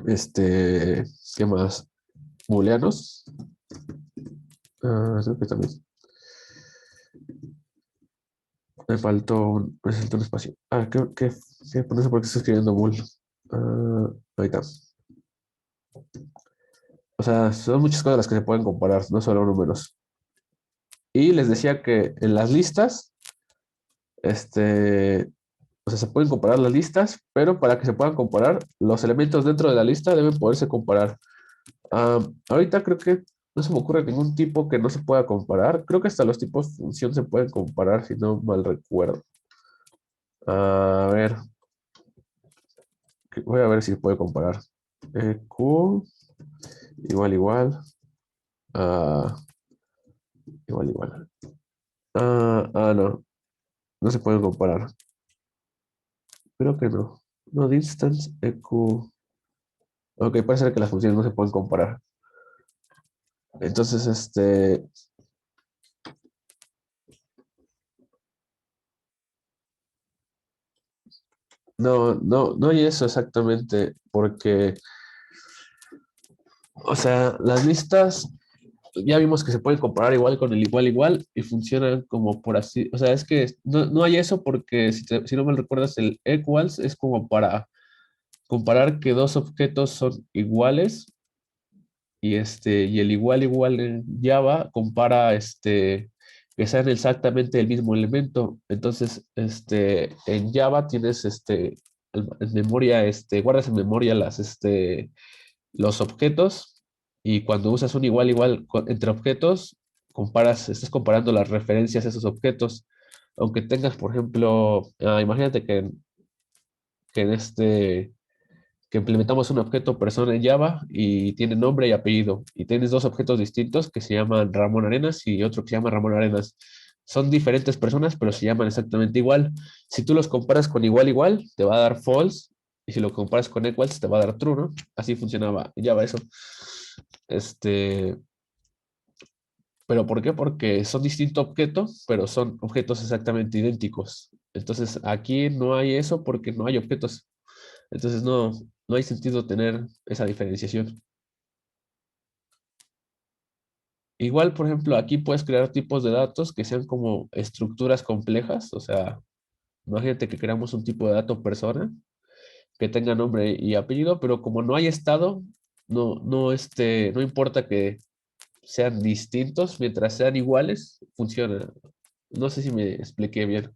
Este, ¿qué más? Booleanos. Creo que también. Me faltó un espacio. No sé por qué estoy escribiendo bool. Ahí está. O sea, son muchas cosas las que se pueden comparar, no solo números. Y les decía que en las listas, este, o sea, se pueden comparar las listas, pero para que se puedan comparar, los elementos dentro de la lista deben poderse comparar. Ah, ahorita creo que no se me ocurre ningún tipo que no se pueda comparar. Creo que hasta los tipos de función se pueden comparar, si no mal recuerdo. A ver, voy a ver si se puede comparar. Q igual, igual. ah, igual, igual. No, no se pueden comparar. Creo que no. No, distance, EQ. Ok, parece ser que las funciones no se pueden comparar. Entonces, no hay eso exactamente, porque, o sea, las listas ya vimos que se pueden comparar igual con el igual igual y funcionan como por así, o sea, es que no hay eso porque si no me recuerdas, el equals es como para comparar que dos objetos son iguales y el igual igual en Java compara que sean exactamente el mismo elemento. Entonces, en Java tienes en memoria, guardas en memoria los objetos y cuando usas un igual igual entre objetos, estás comparando las referencias a esos objetos. Aunque tengas, por ejemplo, imagínate que en que implementamos un objeto persona en Java y tiene nombre y apellido. Y tienes dos objetos distintos que se llaman Ramón Arenas y otro que se llama Ramón Arenas. Son diferentes personas, pero se llaman exactamente igual. Si tú los comparas con igual igual, te va a dar false. Y si lo comparas con equals, te va a dar true, ¿no? Así funcionaba en Java eso. Este, ¿Pero por qué? Porque son distintos objetos, pero son objetos exactamente idénticos. Entonces aquí no hay eso porque no hay objetos. Entonces no hay sentido tener esa diferenciación. Igual, por ejemplo, aquí puedes crear tipos de datos que sean como estructuras complejas. O sea, imagínate que creamos un tipo de dato persona que tenga nombre y apellido, pero como no hay estado, no importa que sean distintos, mientras sean iguales, funciona. No sé si me expliqué bien.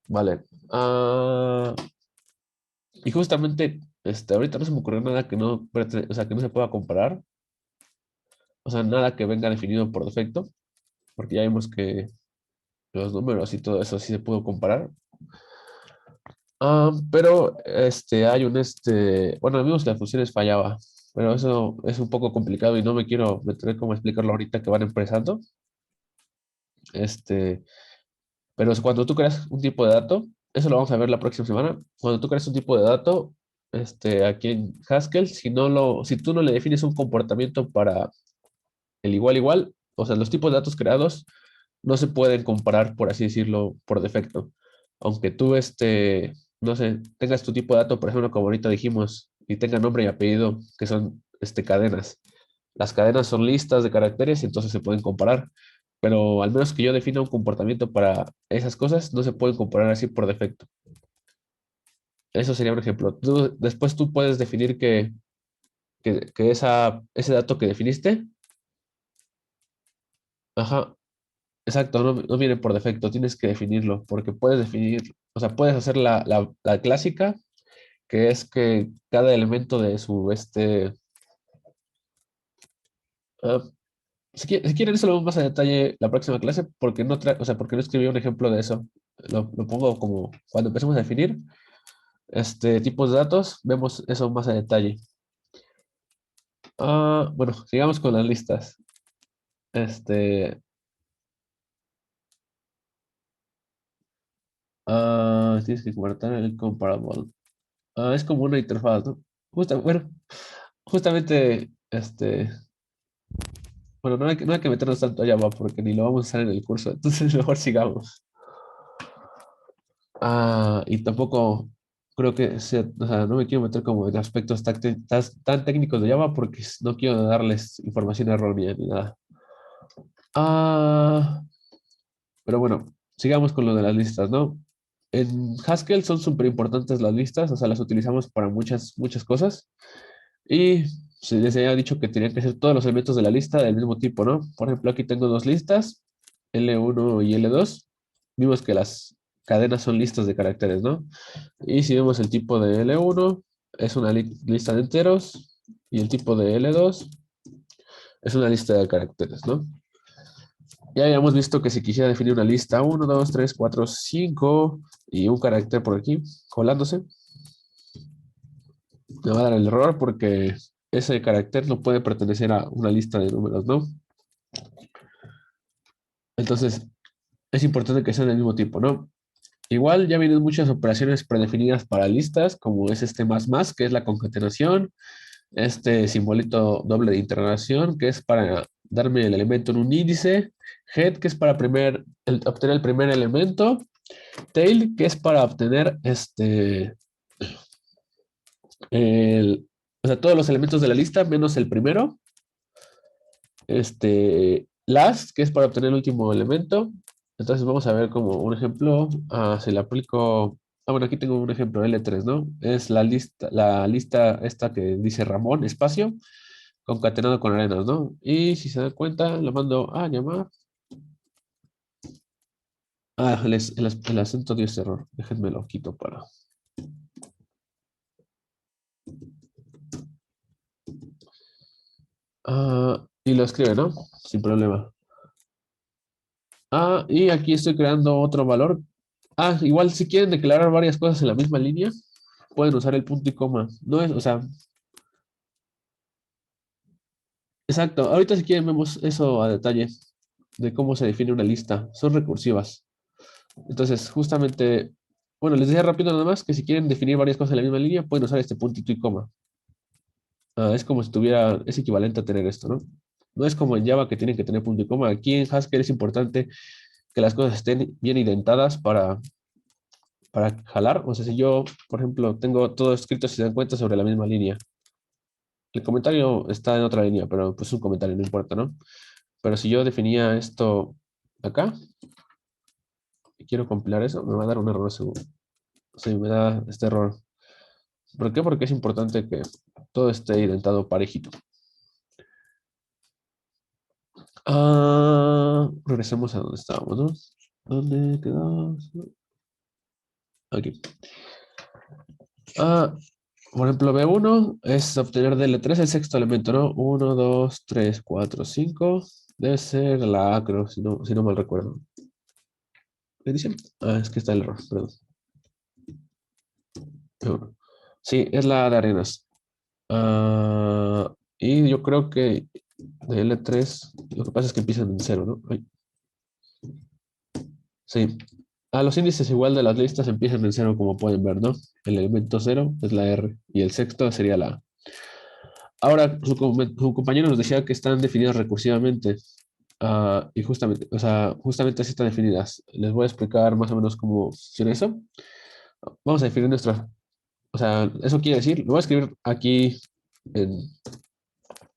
Vale. Y justamente, ahorita no se me ocurrió nada que o sea, que no se pueda comparar. O sea, nada que venga definido por defecto, porque ya vimos que los números y todo eso sí se pudo comparar. Pero hay bueno, vimos que las funciones fallaba, pero eso es un poco complicado y no me quiero meter cómo explicarlo ahorita que van empezando. Este, pero es cuando tú creas un tipo de dato, eso lo vamos a ver la próxima semana. Cuando tú creas un tipo de dato, aquí en Haskell, si tú no le defines un comportamiento para el igual igual, o sea, los tipos de datos creados no se pueden comparar, por así decirlo, por defecto. Aunque tú, no sé, tengas tu tipo de dato, por ejemplo, como ahorita dijimos, y tenga nombre y apellido, que son, cadenas. Las cadenas son listas de caracteres y entonces se pueden comparar. Pero al menos que yo defina un comportamiento para esas cosas, no se pueden comparar así por defecto. Eso sería un ejemplo. Después tú puedes definir que ese dato que definiste, ajá, exacto, no viene por defecto, tienes que definirlo, porque puedes definir, o sea, puedes hacer la clásica, que es que cada elemento de ah, si quieren eso lo vemos más a detalle la próxima clase, porque o sea, porque no escribí un ejemplo de eso. Lo pongo como cuando empecemos a definir tipos de datos, vemos eso más a detalle. Bueno, sigamos con las listas. Este, Tienes que guardar el comparable. Es como una interfaz, ¿no? Bueno, justamente, bueno, no hay que meternos tanto allá, va, porque ni lo vamos a usar en el curso, entonces mejor sigamos. Y tampoco creo que sea, o sea, no me quiero meter como en aspectos tan técnicos de Java porque no quiero darles información errónea ni nada. Ah, pero bueno, sigamos con lo de las listas, ¿no? En Haskell son súper importantes las listas, o sea, las utilizamos para muchas cosas. Y se les había dicho que tenían que ser todos los elementos de la lista del mismo tipo, ¿no? Por ejemplo, aquí tengo dos listas, L1 y L2. Vimos que las cadenas son listas de caracteres, ¿no? Y si vemos el tipo de L1, es una lista de enteros, y el tipo de L2 es una lista de caracteres, ¿no? Ya habíamos visto que si quisiera definir una lista 1, 2, 3, 4, 5 y un carácter por aquí colándose, me va a dar el error porque ese carácter no puede pertenecer a una lista de números, ¿no? Entonces, es importante que sean del mismo tipo, ¿no? Igual ya vienen muchas operaciones predefinidas para listas, como es este más, que es la concatenación, este simbolito doble de interrogación, que es para darme el elemento en un índice, head, que es para obtener el primer elemento, tail, que es para obtener el, o sea, todos los elementos de la lista menos el primero, last, que es para obtener el último elemento. Entonces vamos a ver como un ejemplo, si le aplico, bueno, aquí tengo un ejemplo L3, ¿no? Es la lista esta que dice Ramón, espacio, concatenado con arenas, ¿no? Y si se dan cuenta, lo mando a llamar. El acento dio ese error. Déjenme lo quito para. Y lo escribe, ¿no? Sin problema. Y aquí estoy creando otro valor. Igual si quieren declarar varias cosas en la misma línea, pueden usar el punto y coma. No es, o sea, exacto. Ahorita si quieren vemos eso a detalle de cómo se define una lista. Son recursivas. Entonces, justamente, bueno, les decía rápido nada más que si quieren definir varias cosas en la misma línea, pueden usar este puntito y coma. Es como si tuviera, es equivalente a tener esto, ¿no? No es como en Java que tienen que tener punto y coma. Aquí en Haskell es importante que las cosas estén bien indentadas para jalar. O sea, si yo, por ejemplo, tengo todo escrito, si se dan cuenta, sobre la misma línea. El comentario está en otra línea, pero pues un comentario, no importa, ¿no? Pero si yo definía esto acá y quiero compilar eso, me va a dar un error seguro. Sí, me da este error. ¿Por qué? Porque es importante que todo esté identado parejito. Regresemos a donde estábamos, ¿no? ¿Dónde quedamos? Aquí. Ah, por ejemplo, B1 es obtener del E3 el sexto elemento, ¿no? 1, 2, 3, 4, 5. Debe ser la A, creo, si no mal recuerdo. ¿Qué dice? Es que está el error, perdón. B1. Sí, es la A de arenas. Y yo creo que de L3, lo que pasa es que empiezan en cero, ¿no? Ay, sí. Los índices igual de las listas empiezan en cero, como pueden ver, ¿no? El elemento cero es la R y el sexto sería la A. Ahora, su compañero nos decía que están definidas recursivamente. Y justamente, o sea, justamente así están definidas. Les voy a explicar más o menos cómo funciona eso. Vamos a definir nuestra, o sea, eso quiere decir, lo voy a escribir aquí en,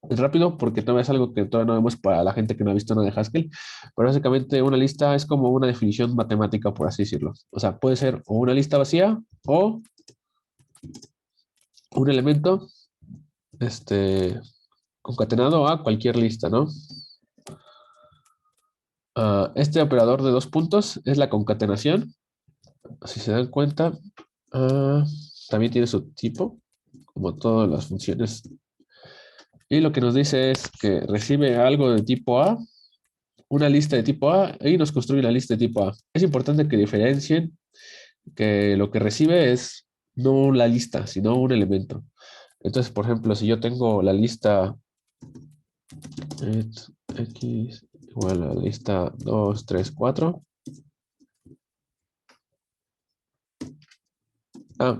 en rápido porque todavía es algo que todavía no vemos para la gente que no ha visto nada de Haskell. Pero básicamente una lista es como una definición matemática, por así decirlo. O sea, puede ser o una lista vacía o un elemento concatenado a cualquier lista, ¿no? Este operador de dos puntos es la concatenación. Si se dan cuenta, ah, también tiene su tipo, como todas las funciones. Y lo que nos dice es que recibe algo de tipo A, una lista de tipo A, y nos construye la lista de tipo A. Es importante que diferencien que lo que recibe es no la lista, sino un elemento. Entonces, por ejemplo, si yo tengo la lista x igual a la lista 2, 3, 4.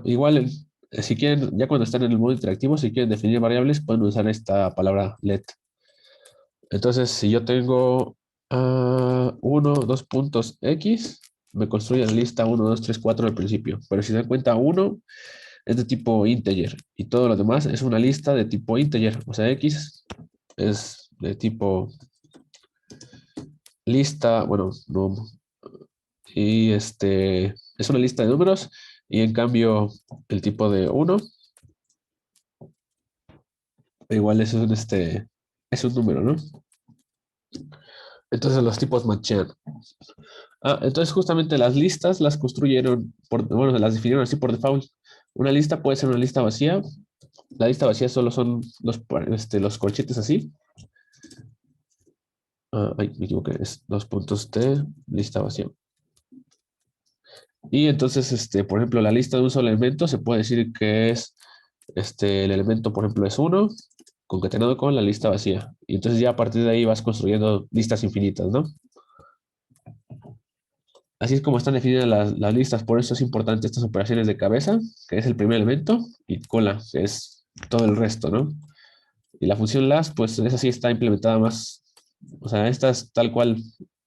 Igual, si quieren, ya cuando están en el modo interactivo, si quieren definir variables, pueden usar esta palabra let. Entonces, si yo tengo 1, 2 puntos x, me construye la lista 1, 2, 3, 4 al principio. Pero si se dan cuenta, 1 es de tipo integer y todo lo demás es una lista de tipo integer. O sea, X es de tipo lista, bueno, no, y es una lista de números y en cambio el tipo de 1 igual es un número, ¿no? Entonces los tipos machean. Entonces justamente las listas las construyeron, bueno, las definieron así por default. Una lista puede ser una lista vacía. La lista vacía solo son los corchetes así. Ay, me equivoqué, es dos puntos T, lista vacía. Y entonces, por ejemplo, la lista de un solo elemento se puede decir que es, el elemento, por ejemplo, es 1, concatenado con la lista vacía. Y entonces ya a partir de ahí vas construyendo listas infinitas, ¿no? Así es como están definidas las listas, por eso es importante estas operaciones de cabeza, que es el primer elemento, y cola, que es todo el resto, ¿no? Y la función last, pues esa sí está implementada más, o sea, estas tal cual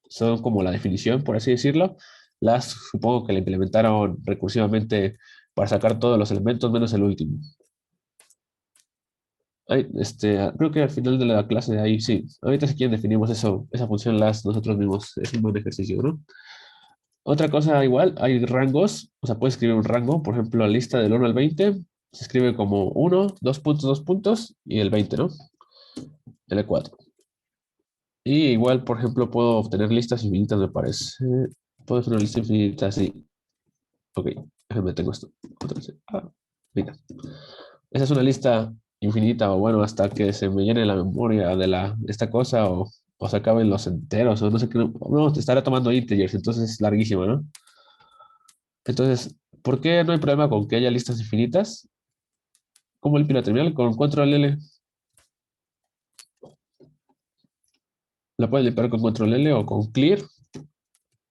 son como la definición, por así decirlo. Last supongo que la implementaron recursivamente para sacar todos los elementos menos el último. Ay, creo que al final de la clase de ahí, sí. Ahorita si quieren definimos eso, esa función last nosotros mismos. Es un buen ejercicio, ¿no? Otra cosa igual, hay rangos, o sea, puedes escribir un rango, por ejemplo, la lista del 1 al 20 se escribe como 1, 2 puntos y el 20, ¿no? L4. Y igual, por ejemplo, puedo obtener listas infinitas, me parece. Puedo hacer una lista infinita así. Ok, déjame tengo esto. Otra vez. Mira. Esa es una lista infinita, o bueno, hasta que se me llene la memoria de esta cosa, o se acaben los enteros, o no sé qué. No, te estará tomando integers, entonces es larguísimo, ¿no? Entonces, ¿por qué no hay problema con que haya listas infinitas? ¿Cómo limpio la terminal? Con control L. La puedes limpiar con control L o con clear.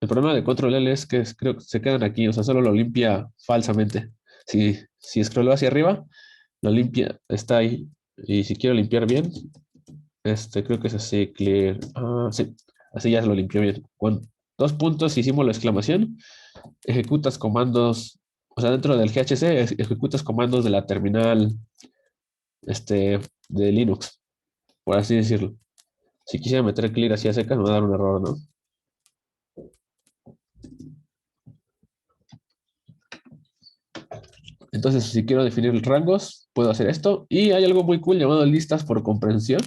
El problema de control L es que creo que se quedan aquí, o sea, solo lo limpia falsamente. Si scrollo hacia arriba, lo limpia, está ahí. Y si quiero limpiar bien, creo que es así, clear. Sí, así ya lo limpió bien. Con dos puntos y símbolo de exclamación, ejecutas comandos, o sea, dentro del GHC ejecutas comandos de la terminal, de Linux, por así decirlo. Si quisiera meter clear así a secas, me va a dar un error, ¿no? Entonces, si quiero definir rangos, puedo hacer esto. Y hay algo muy cool llamado listas por comprensión,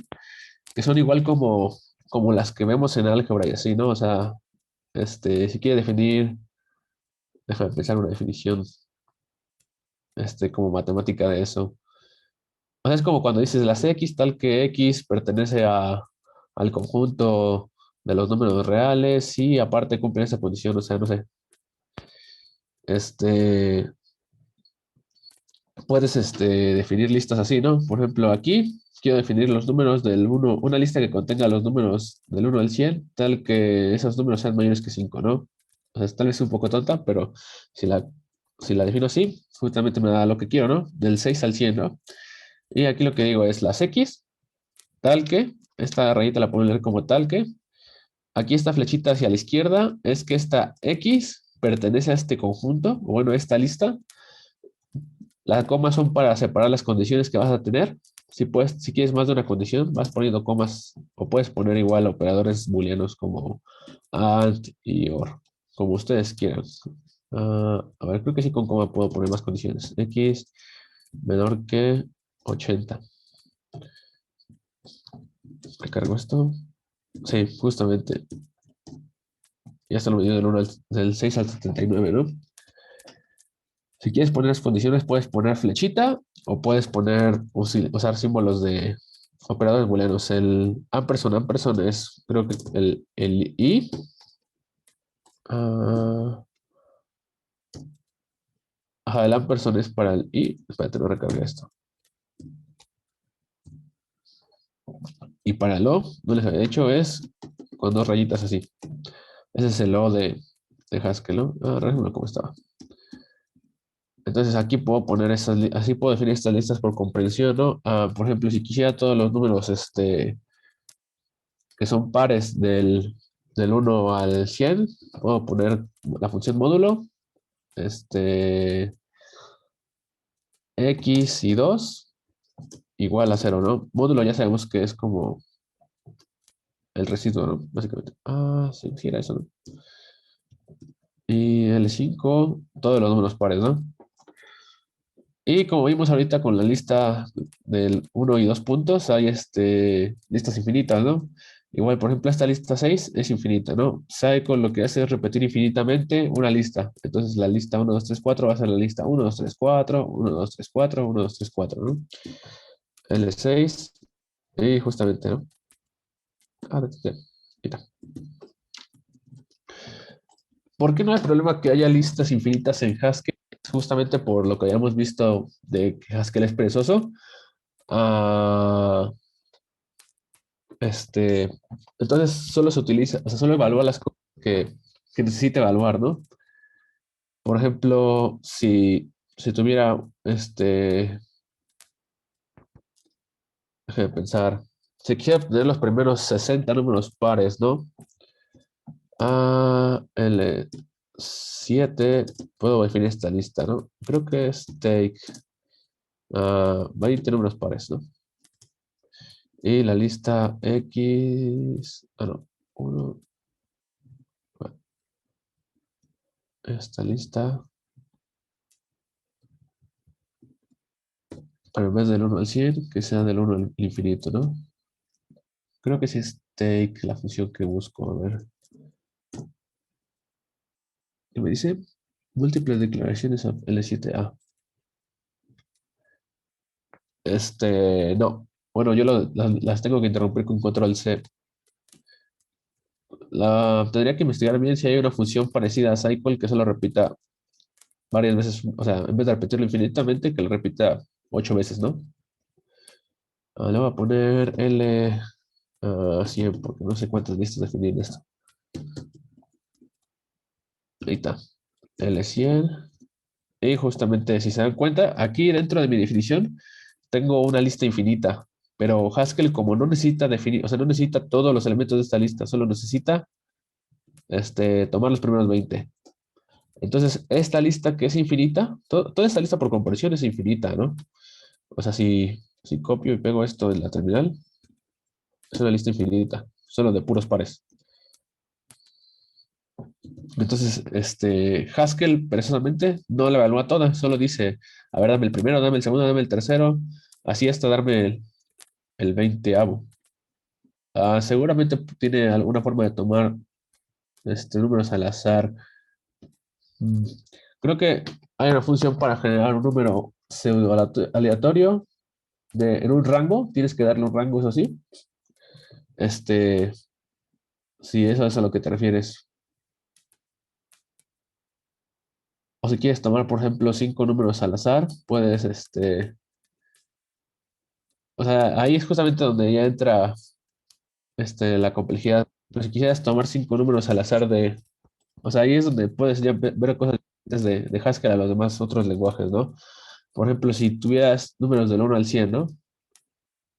que son igual como las que vemos en álgebra y así, ¿no? O sea, si quiere definir, déjame pensar una definición, como matemática de eso. O sea, es como cuando dices las X, tal que X pertenece al conjunto de los números reales y aparte cumple esa condición, o sea, no sé. Este, puedes definir listas así, ¿no? Por ejemplo, aquí quiero definir los números del 1, una lista que contenga los números del 1 al 100, tal que esos números sean mayores que 5, ¿no? O sea, tal vez es un poco tonta, pero si la, si la defino así, justamente me da lo que quiero, ¿no? Del 6 al 100, ¿no? Y aquí lo que digo es las X, tal que, esta rayita la puedo leer como tal que, aquí esta flechita hacia la izquierda es que esta X pertenece a este conjunto, o bueno, a esta lista. Las comas son para separar las condiciones que vas a tener. Si quieres más de una condición, vas poniendo comas o puedes poner igual operadores booleanos como AND y OR, como ustedes quieran. A ver, creo que sí con coma puedo poner más condiciones. X menor que 80. Recargo esto. Sí, justamente. Ya está lo medido del 6 al 79, ¿no? Si quieres poner las condiciones, puedes poner flechita o puedes usar símbolos de operadores booleanos. El ampersand es, creo que el i. ah, el ampersand es para el i. Espérate, no recargué esto. Y para el o, no les había dicho, es con dos rayitas así. Ese es el o de Haskell, ¿no? Réjame cómo estaba. Entonces aquí puedo poner así puedo definir estas listas por comprensión, ¿no? Por ejemplo, si quisiera todos los números que son pares del 1 al 100, puedo poner la función módulo, x y 2 igual a 0, ¿no? Módulo ya sabemos que es como el residuo, ¿no? Básicamente. Ah, sí era eso, ¿no? Y L5, todos los números pares, ¿no? Y como vimos ahorita con la lista del 1 y 2 puntos, hay listas infinitas, ¿no? Igual, por ejemplo, esta lista 6 es infinita, ¿no? Cycle lo que hace es repetir infinitamente una lista. Entonces la lista 1, 2, 3, 4 va a ser la lista 1, 2, 3, 4, 1, 2, 3, 4, 1, 2, 3, 4, ¿no? L6 y justamente, ¿no? Ah, ya, ahí está. ¿Por qué no hay problema que haya listas infinitas en Haskell? Justamente por lo que habíamos visto de que Haskell es perezoso. Ah, Este, entonces solo se utiliza, o sea, solo evalúa las cosas que necesita evaluar, ¿no? Por ejemplo, si tuviera, déjame pensar, si quisiera obtener los primeros 60 números pares, ¿no? L7, puedo definir esta lista, ¿no? Creo que es take 20 números pares, ¿no? Y la lista X, no, uno, esta lista. Pero en vez del 1 al 100 que sea del 1 al infinito, ¿no? Creo que sí es take la función que busco. A ver. ¿Qué me dice? Múltiples declaraciones of L7A. No. Bueno, yo las tengo que interrumpir con control C. Tendría que investigar bien si hay una función parecida a cycle que solo repita varias veces. O sea, en vez de repetirlo infinitamente, que lo repita 8 veces, ¿no? Le voy a poner L 100 porque no sé cuántas listas definir esto. Ahí está. L100. Y justamente, si se dan cuenta, aquí dentro de mi definición tengo una lista infinita, pero Haskell como no necesita definir, o sea, no necesita todos los elementos de esta lista, solo necesita tomar los primeros 20. Entonces, esta lista que es infinita, toda esta lista por comparación es infinita, ¿no? O sea, si copio y pego esto en la terminal, es una lista infinita, solo de puros pares. Entonces, Haskell precisamente no la evalúa toda, solo dice, a ver, dame el primero, dame el segundo, dame el tercero, así hasta darme el 20avo. Seguramente tiene alguna forma de tomar números al azar. Mm, Creo que hay una función para generar un número pseudo aleatorio en un rango. Tienes que darle un rango, eso sí. Este, si eso es a lo que te refieres. O si quieres tomar, por ejemplo, 5 números al azar, puedes, o sea, ahí es justamente donde ya entra, la complejidad. Pero si quisieras tomar 5 números al azar o sea, ahí es donde puedes ya ver cosas de Haskell a los demás otros lenguajes, ¿no? Por ejemplo, si tuvieras números del 1 al 100, ¿no?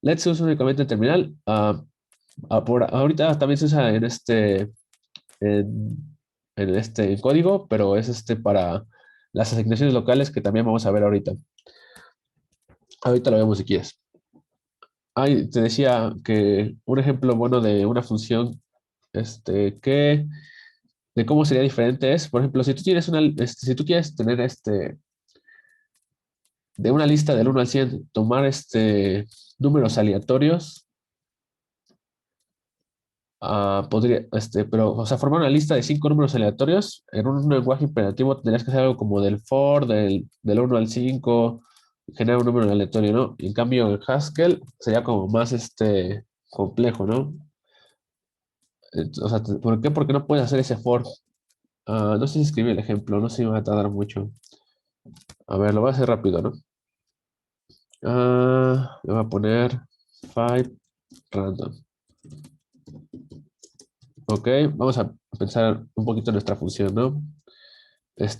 Let's se usa únicamente en terminal. Ahorita también se usa en, en código, pero es para las asignaciones locales que también vamos a ver ahorita. Ahorita lo vemos si quieres. Te decía que un ejemplo bueno de una función que de cómo sería diferente es, por ejemplo, si tú tienes si tú quieres tener de una lista del 1 al 100 tomar números aleatorios, podría, pero, o sea, formar una lista de 5 números aleatorios en un lenguaje imperativo tendrías que hacer algo como del for, del 1 al 5, generar un número aleatorio, ¿no? Y en cambio, en Haskell sería como más complejo, ¿no? O sea, ¿por qué? Porque no puedes hacer ese for. No sé si escribí el ejemplo, no sé si me va a tardar mucho. A ver, lo voy a hacer rápido, ¿no? Le voy a poner 5 random. Ok, vamos a pensar un poquito en nuestra función, ¿no?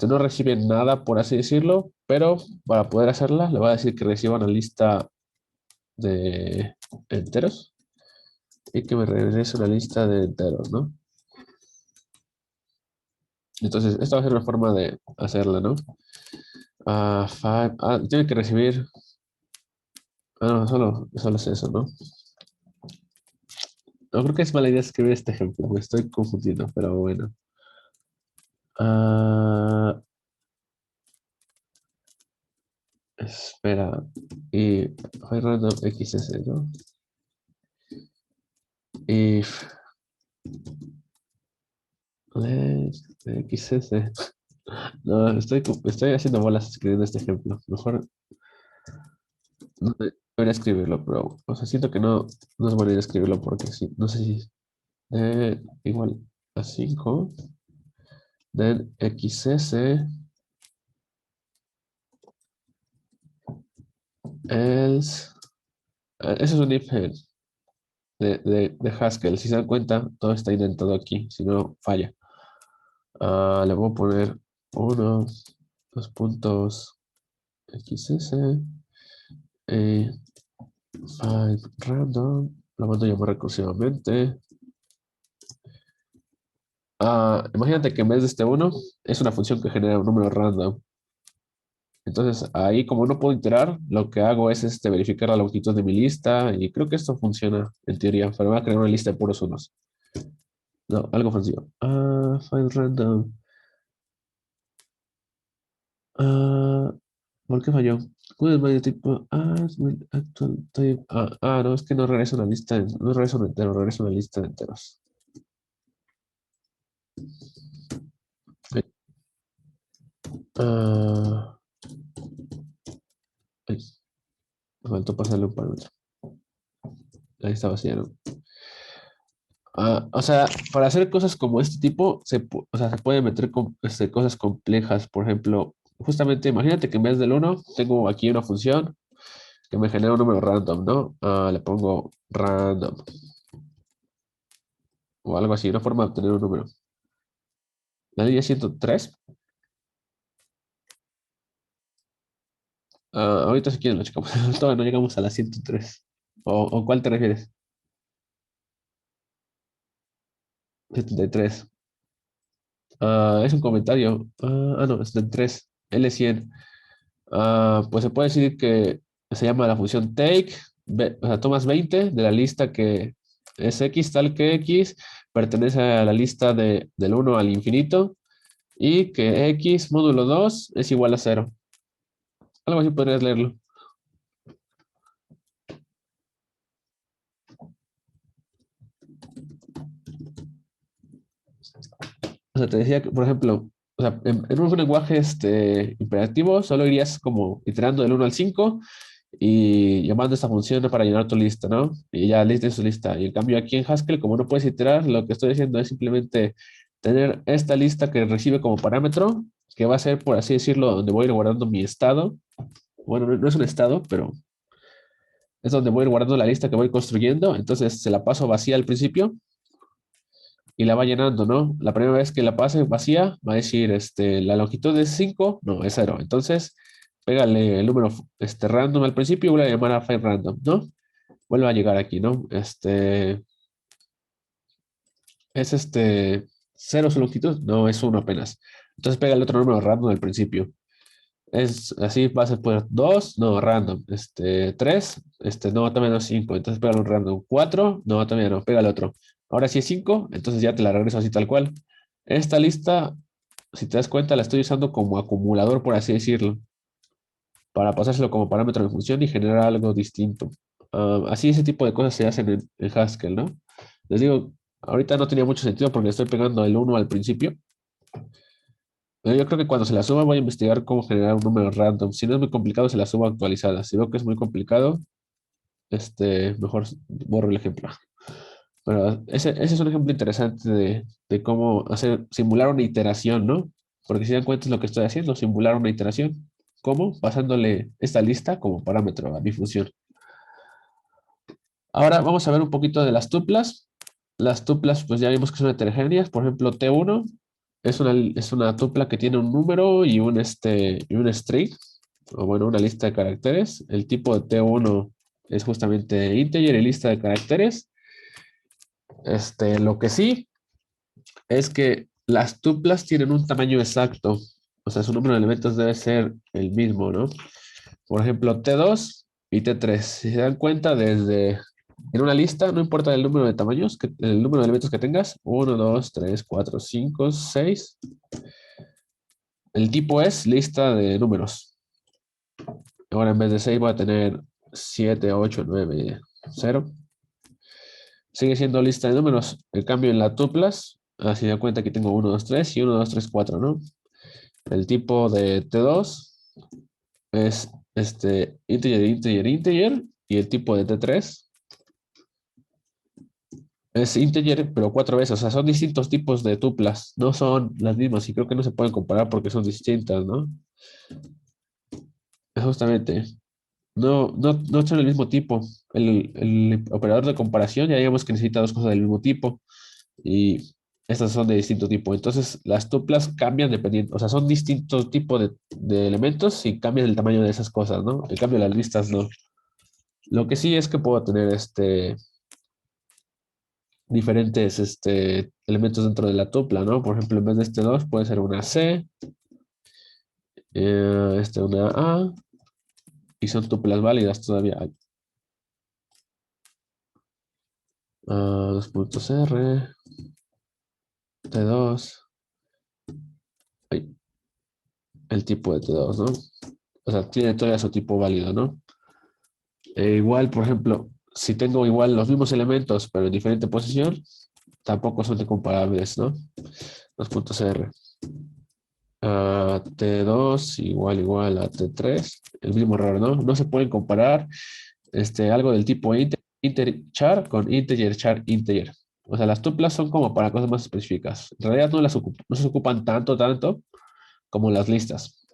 No recibe nada, por así decirlo, pero para poder hacerla, le voy a decir que reciba una lista de enteros y que me regrese una lista de enteros, ¿no? Entonces, esta va a ser una forma de hacerla, ¿no? Tiene que recibir. No, solo es eso, ¿no? No creo que es mala idea escribir este ejemplo, me estoy confundiendo, pero bueno. Ah, espera. Y fue random XS, ¿no? If let XS. No, estoy haciendo bolas escribiendo este ejemplo. Mejor no debería escribirlo, pero, o sea, siento que no es buena idea escribirlo porque sí, no sé si igual a 5 then XS else. Eso es un if de Haskell. Si se dan cuenta, todo está indentado aquí, si no falla. Le voy a poner uno, dos puntos XS, eh, find random, lo mando a llamar recursivamente. Imagínate que en vez de este uno es una función que genera un número random. Entonces ahí como no puedo iterar, lo que hago es verificar la longitud de mi lista y creo que esto funciona en teoría, pero voy a crear una lista de puros unos. No, algo sencillo. Find random. Ah, ¿Por qué falló? ¿Cuál es el medio tipo? Es muy actual type. No, es que no regresa una lista, no regresa un entero, regresa una lista de enteros. Ay, ah, ay, me faltó pasarle un parámetro. Ahí está vacía, ¿no? O sea, para hacer cosas como este tipo, o sea, se puede meter cosas complejas. Por ejemplo, justamente imagínate que en vez del uno tengo aquí una función que me genera un número random, ¿no? Le pongo random o algo así, una forma de obtener un número. La línea 103. Ahorita si quieren lo checamos. Todavía no llegamos a la 103. ¿O cuál te refieres? 73. Es un comentario. No, es del 3. L100. Pues se puede decir que se llama la función take. O sea, tomas 20 de la lista que es X tal que X pertenece a la lista del uno al infinito y que X módulo 2 es igual a cero. Algo así podrías leerlo. O sea, te decía que, por ejemplo, o sea, en un lenguaje imperativo solo irías como iterando del uno al 5 y llamando esta función para llenar tu lista, ¿no? Y ya lista su lista. Y en cambio aquí en Haskell, como no puedes iterar, lo que estoy diciendo es simplemente tener esta lista que recibe como parámetro, que va a ser, por así decirlo, donde voy a ir guardando mi estado. Bueno, no es un estado, pero es donde voy a ir guardando la lista que voy construyendo. Entonces se la paso vacía al principio y la va llenando, ¿no? La primera vez que la pase vacía, va a decir, la longitud es 5, no, es cero. Entonces, pégale el número random al principio y vuelve a llamar a find random, ¿no? Vuelve a llegar aquí, ¿no? Es cero su longitud, no, es uno apenas. Entonces, pégale otro número random al principio. Es así, va a ser pues 2, no, random. 3, no, también no, 5. Entonces pégale un random. 4, no, también no, pégale otro. Ahora sí es 5, entonces ya te la regreso así tal cual. Esta lista, si te das cuenta, la estoy usando como acumulador, por así decirlo, para pasárselo como parámetro de función y generar algo distinto. Así ese tipo de cosas se hacen en Haskell, ¿no? Les digo, ahorita no tenía mucho sentido porque le estoy pegando el uno al principio. Yo creo que cuando se la suba voy a investigar cómo generar un número random. Si no es muy complicado, se la subo actualizada. Si veo que es muy complicado, mejor borro el ejemplo. Pero ese es un ejemplo interesante de cómo simular una iteración, ¿no? Porque si dan cuenta es lo que estoy haciendo, simular una iteración. ¿Cómo? Pasándole esta lista como parámetro a mi función. Ahora vamos a ver un poquito de las tuplas. Las tuplas, pues ya vimos que son heterogéneas. Por ejemplo, T1 es una tupla que tiene un número y un string, o bueno, una lista de caracteres. El tipo de T1 es justamente integer y lista de caracteres. Lo que sí es que Las tuplas tienen un tamaño exacto. O sea, su número de elementos debe ser el mismo, ¿no? Por ejemplo, T2 y T3. Si se dan cuenta, desde en una lista, no importa el número de tamaños, el número de elementos que tengas, uno, 2, 3, 4, 5, 6. El tipo es lista de números. Ahora en vez de 6 voy a tener 7, 8, 9, 0. Sigue siendo lista de números. El cambio en la tuplas, así da cuenta que tengo uno, 2, 3 y uno, 2, 3, 4, ¿no? El tipo de T2 es integer, integer, integer. Y el tipo de T3 es integer, pero 4 veces. O sea, son distintos tipos de tuplas. No son las mismas y creo que no se pueden comparar porque son distintas, ¿no? Justamente. No son el mismo tipo. El operador de comparación ya digamos que necesita dos cosas del mismo tipo y estas son de distinto tipo. Entonces las tuplas cambian dependiendo, o sea, son distintos tipos de elementos y cambian el tamaño de esas cosas, ¿no? En cambio las listas no. Lo que sí es que puedo tener diferentes elementos dentro de la tupla, ¿no? Por ejemplo, en vez de este 2 puede ser una C, una A y son tuplas válidas todavía. 2.R, T2. Ay, el tipo de T2, ¿no? O sea, tiene todavía su tipo válido, ¿no? Igual, por ejemplo, si tengo igual los mismos elementos, pero en diferente posición, tampoco son comparables, ¿no? 2.cr. T2 igual a T3, el mismo error, ¿no? No se pueden comparar algo del tipo integer char con integer char integer. O sea, las tuplas son como para cosas más específicas. En realidad no se ocupan tanto como las listas.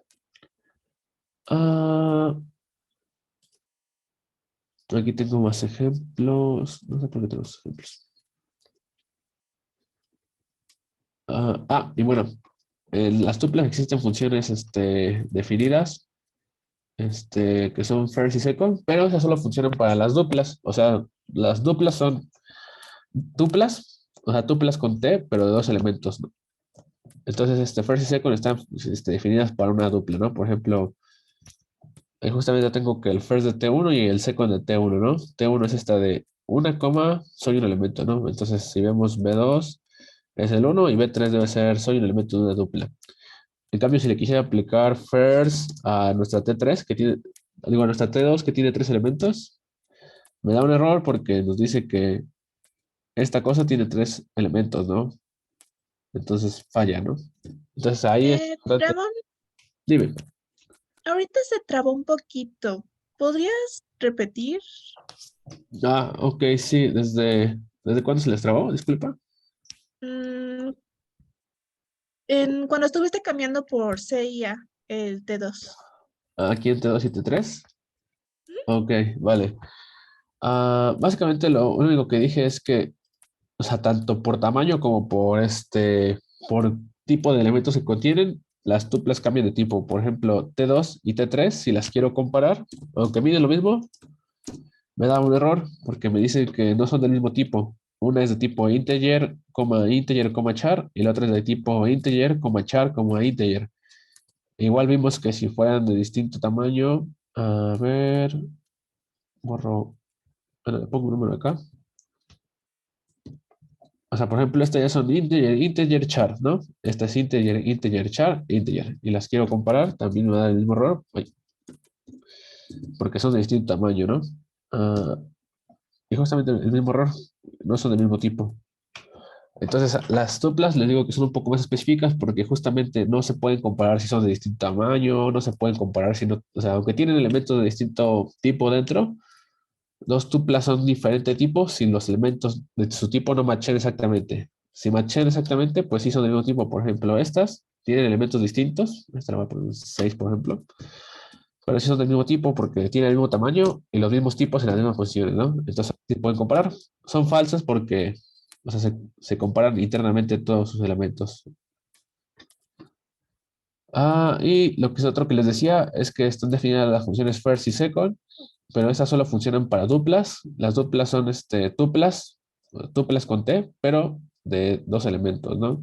Ah, aquí tengo más ejemplos. No sé por qué tengo más ejemplos. Y bueno, en las tuplas existen funciones definidas, que son first y second, pero esas solo funcionan para las duplas. O sea, las duplas son duplas, o sea, tuplas con T, pero de dos elementos, ¿no? Entonces, first y second están definidas para una dupla, ¿no? Por ejemplo, justamente tengo que el first de T1 y el second de T1, ¿no? T1 es esta de una coma, soy un elemento, ¿no? Entonces, si vemos B2 es el uno y B3 debe ser soy un elemento de una dupla. En cambio, si le quisiera aplicar first a nuestra T3, a nuestra T2 que tiene tres elementos, me da un error porque nos dice que esta cosa tiene tres elementos, ¿no? Entonces falla, ¿no? Entonces ahí es importante. Ramón, Dime. ahorita se trabó un poquito. ¿Podrías repetir? Ok, sí, ¿desde cuándo se les trabó? Disculpa. Mm, cuando estuviste cambiando por CIA, el T2. Aquí en T2 y T3. Ok, vale. Básicamente lo único que dije es que, o sea, tanto por tamaño como por tipo de elementos que contienen, las tuplas cambian de tipo. Por ejemplo, T2 y T3, si las quiero comparar, aunque miden lo mismo, me da un error porque me dice que no son del mismo tipo. Una es de tipo integer, char, y la otra es de tipo integer, char, integer. Igual vimos que si fueran de distinto tamaño, a ver, borro, bueno, le pongo un número acá. O sea, por ejemplo, estas ya son integer, char, ¿no? Esta es integer, char, integer. Y las quiero comparar, también me da el mismo error, porque son de distinto tamaño, ¿no? Ah, y justamente el mismo error, no son del mismo tipo. Entonces, las tuplas les digo que son un poco más específicas porque justamente no se pueden comparar si son de distinto tamaño, no se pueden comparar si no, o sea, aunque tienen elementos de distinto tipo dentro, dos tuplas son diferentes tipos si los elementos de su tipo no machan exactamente. Si machan exactamente, pues sí son del mismo tipo. Por ejemplo, estas tienen elementos distintos. Esta la voy a poner 6, por ejemplo. Pero sí son del mismo tipo porque tienen el mismo tamaño y los mismos tipos en las mismas posiciones, ¿no? Entonces, se pueden comparar. Son falsas porque, o sea, se comparan internamente todos sus elementos. Y lo que es otro que les decía es que están definidas las funciones first y second, pero esas solo funcionan para duplas. Las duplas son tuplas con T, pero de dos elementos, ¿no?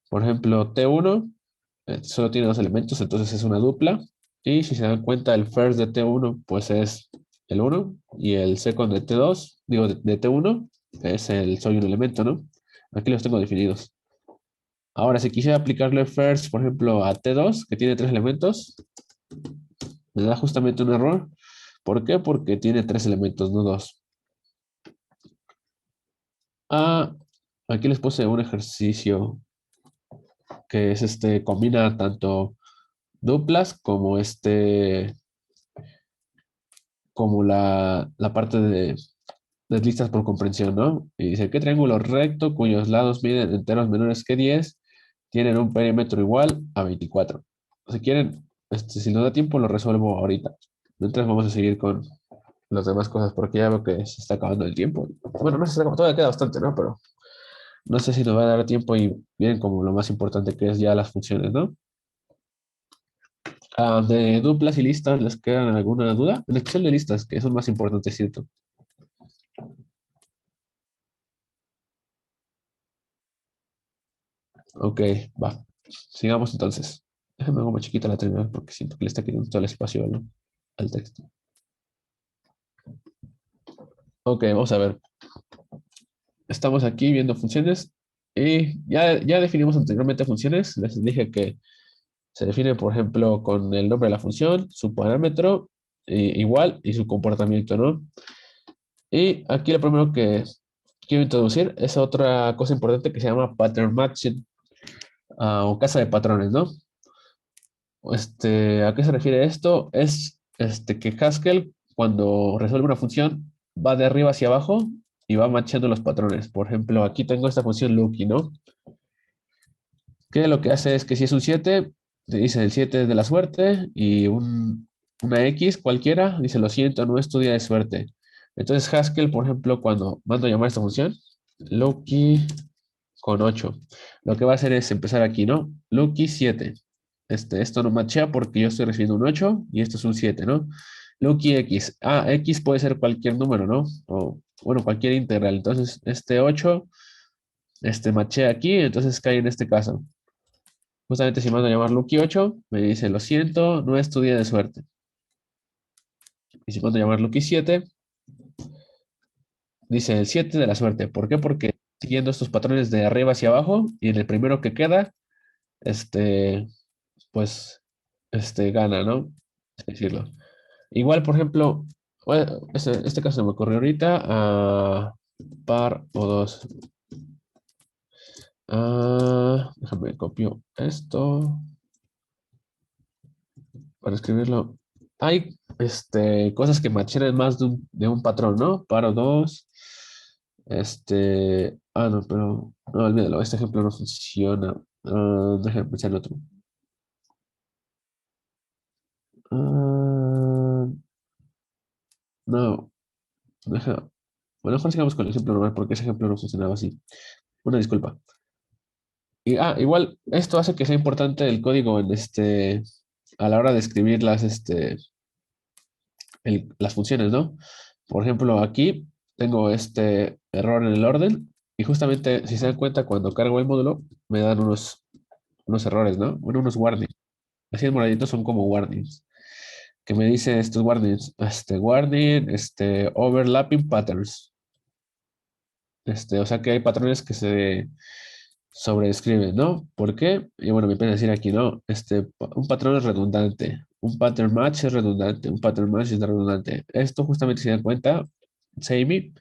Por ejemplo, T1 solo tiene dos elementos, entonces es una dupla. Y si se dan cuenta, el first de T1 pues es el uno y el second de T2, digo, de T1 es el soy un elemento, ¿no? Aquí los tengo definidos. Ahora, si quisiera aplicarle first, por ejemplo, a T2, que tiene tres elementos, me da justamente un error. ¿Por qué? Porque tiene tres elementos, no dos. Ah, aquí les puse un ejercicio que es combina tanto duplas como como la parte de listas por comprensión, ¿no? Y dice, ¿qué triángulo recto cuyos lados miden enteros menores que 10 tienen un perímetro igual a 24? Si quieren, si nos da tiempo, lo resuelvo ahorita. Mientras vamos a seguir con las demás cosas, porque ya veo que se está acabando el tiempo. Bueno, no se está acabando, todavía queda bastante, ¿no? Pero no sé si nos va a dar tiempo y bien como lo más importante que es ya las funciones, ¿no? De duplas y listas, ¿les quedan alguna duda? En especial de listas, que son más importantes, ¿cierto? Ok, va. Sigamos entonces. Déjame hago más chiquita la terminal porque siento que le está quitando todo el espacio al texto. Ok, vamos a ver. Estamos aquí viendo funciones y ya definimos anteriormente funciones. Les dije que se define, por ejemplo, con el nombre de la función, su parámetro igual y su comportamiento, ¿no? Y aquí lo primero que quiero introducir es otra cosa importante que se llama pattern matching, o casa de patrones, ¿no? ¿A qué se refiere esto? Es que Haskell, cuando resuelve una función, va de arriba hacia abajo y va machando los patrones. Por ejemplo, aquí tengo esta función looky, ¿no? Que lo que hace es que si es un 7 te dice el 7 es de la suerte y una X cualquiera, dice lo siento, no es tu día de suerte. Entonces Haskell, por ejemplo, cuando mando a llamar esta función, looky con 8. Lo que va a hacer es empezar aquí, ¿no? Lucky 7. Esto no machea porque yo estoy recibiendo un 8 y esto es un 7, ¿no? Lucky X. Ah, X puede ser cualquier número, ¿no? O, bueno, cualquier integral. Entonces, este 8, machea aquí, entonces cae en este caso. Justamente si mando a llamar Lucky 8, me dice, lo siento, no es tu día de suerte. Y si mando a llamar Lucky 7, dice el 7 de la suerte. ¿Por qué? Porque siguiendo estos patrones de arriba hacia abajo y en el primero que queda, este, pues, gana, ¿no? Así decirlo. Igual, por ejemplo, bueno, este caso se me ocurrió ahorita, par o dos. Déjame copio esto para escribirlo. Hay cosas que machean más de un patrón, ¿no? Par o dos. No, pero no, olvídalo, este ejemplo no funciona. Déjame pensar en otro. Ah, no, deja. Bueno, mejor sigamos con el ejemplo normal porque ese ejemplo no funcionaba así. Una disculpa. Igual, esto hace que sea importante el código a la hora de escribir las funciones, ¿no? Por ejemplo, aquí tengo este error en el orden y justamente, si se dan cuenta, cuando cargo el módulo, me dan unos errores, ¿no? Bueno, unos warnings. Así en moradito son como warnings. Que me dice estos warnings, warning, overlapping patterns. O sea que hay patrones que se sobreescriben, ¿no? ¿Por qué? Y bueno, me pueden decir aquí, ¿no? Un patrón es redundante, un pattern match es redundante, un pattern match es redundante. Esto justamente si se dan cuenta, Samey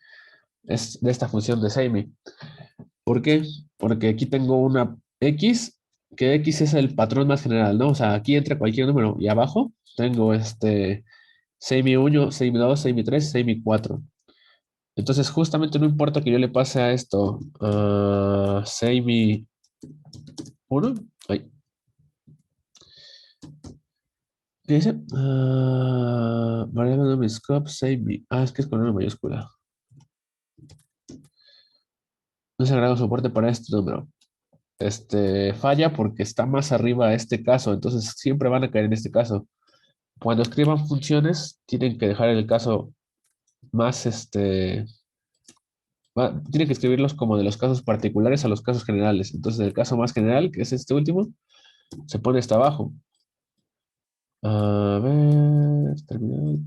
es de esta función de Samey. ¿Por qué? Porque aquí tengo una X, que X es el patrón más general, ¿no? O sea, aquí entra cualquier número y abajo tengo Samey 1, Samey 2, Samey 3, Samey 4. Entonces, justamente no importa que yo le pase a esto, Samey 1, ay, ¿qué dice? Variable name scope, Samey. Es que es con una mayúscula. No se agrega soporte para este número. Falla porque está más arriba este caso, entonces siempre van a caer en este caso. Cuando escriban funciones, tienen que dejar el caso más, tiene que escribirlos como de los casos particulares a los casos generales. Entonces, el caso más general, que es este último, se pone hasta abajo. A ver, terminal.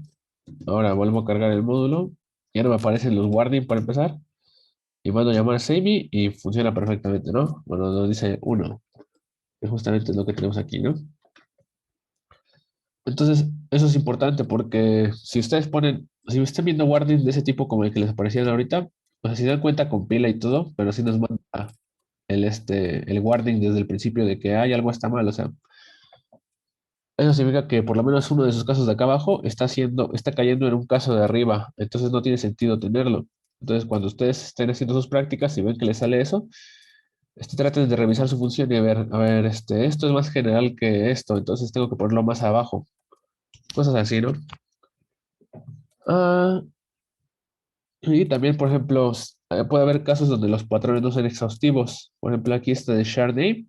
Ahora vuelvo a cargar el módulo. Ya no me aparecen los warning para empezar. Y mando a llamar a Samy y funciona perfectamente, ¿no? Bueno, nos dice uno, que justamente es lo que tenemos aquí, ¿no? Entonces, eso es importante porque si ustedes ponen, si están viendo warnings de ese tipo como el que les aparecían ahorita, o sea, si se dan cuenta compila y todo, pero si nos manda el warning desde el principio de que hay algo está mal, o sea, eso significa que por lo menos uno de esos casos de acá abajo está cayendo en un caso de arriba, entonces no tiene sentido tenerlo. Entonces, cuando ustedes estén haciendo sus prácticas y ven que les sale eso, traten de revisar su función y a ver, esto es más general que esto, entonces tengo que ponerlo más abajo. Cosas así, ¿no? Ah, y también, por ejemplo, puede haber casos donde los patrones no son exhaustivos. Por ejemplo, aquí está de shard name.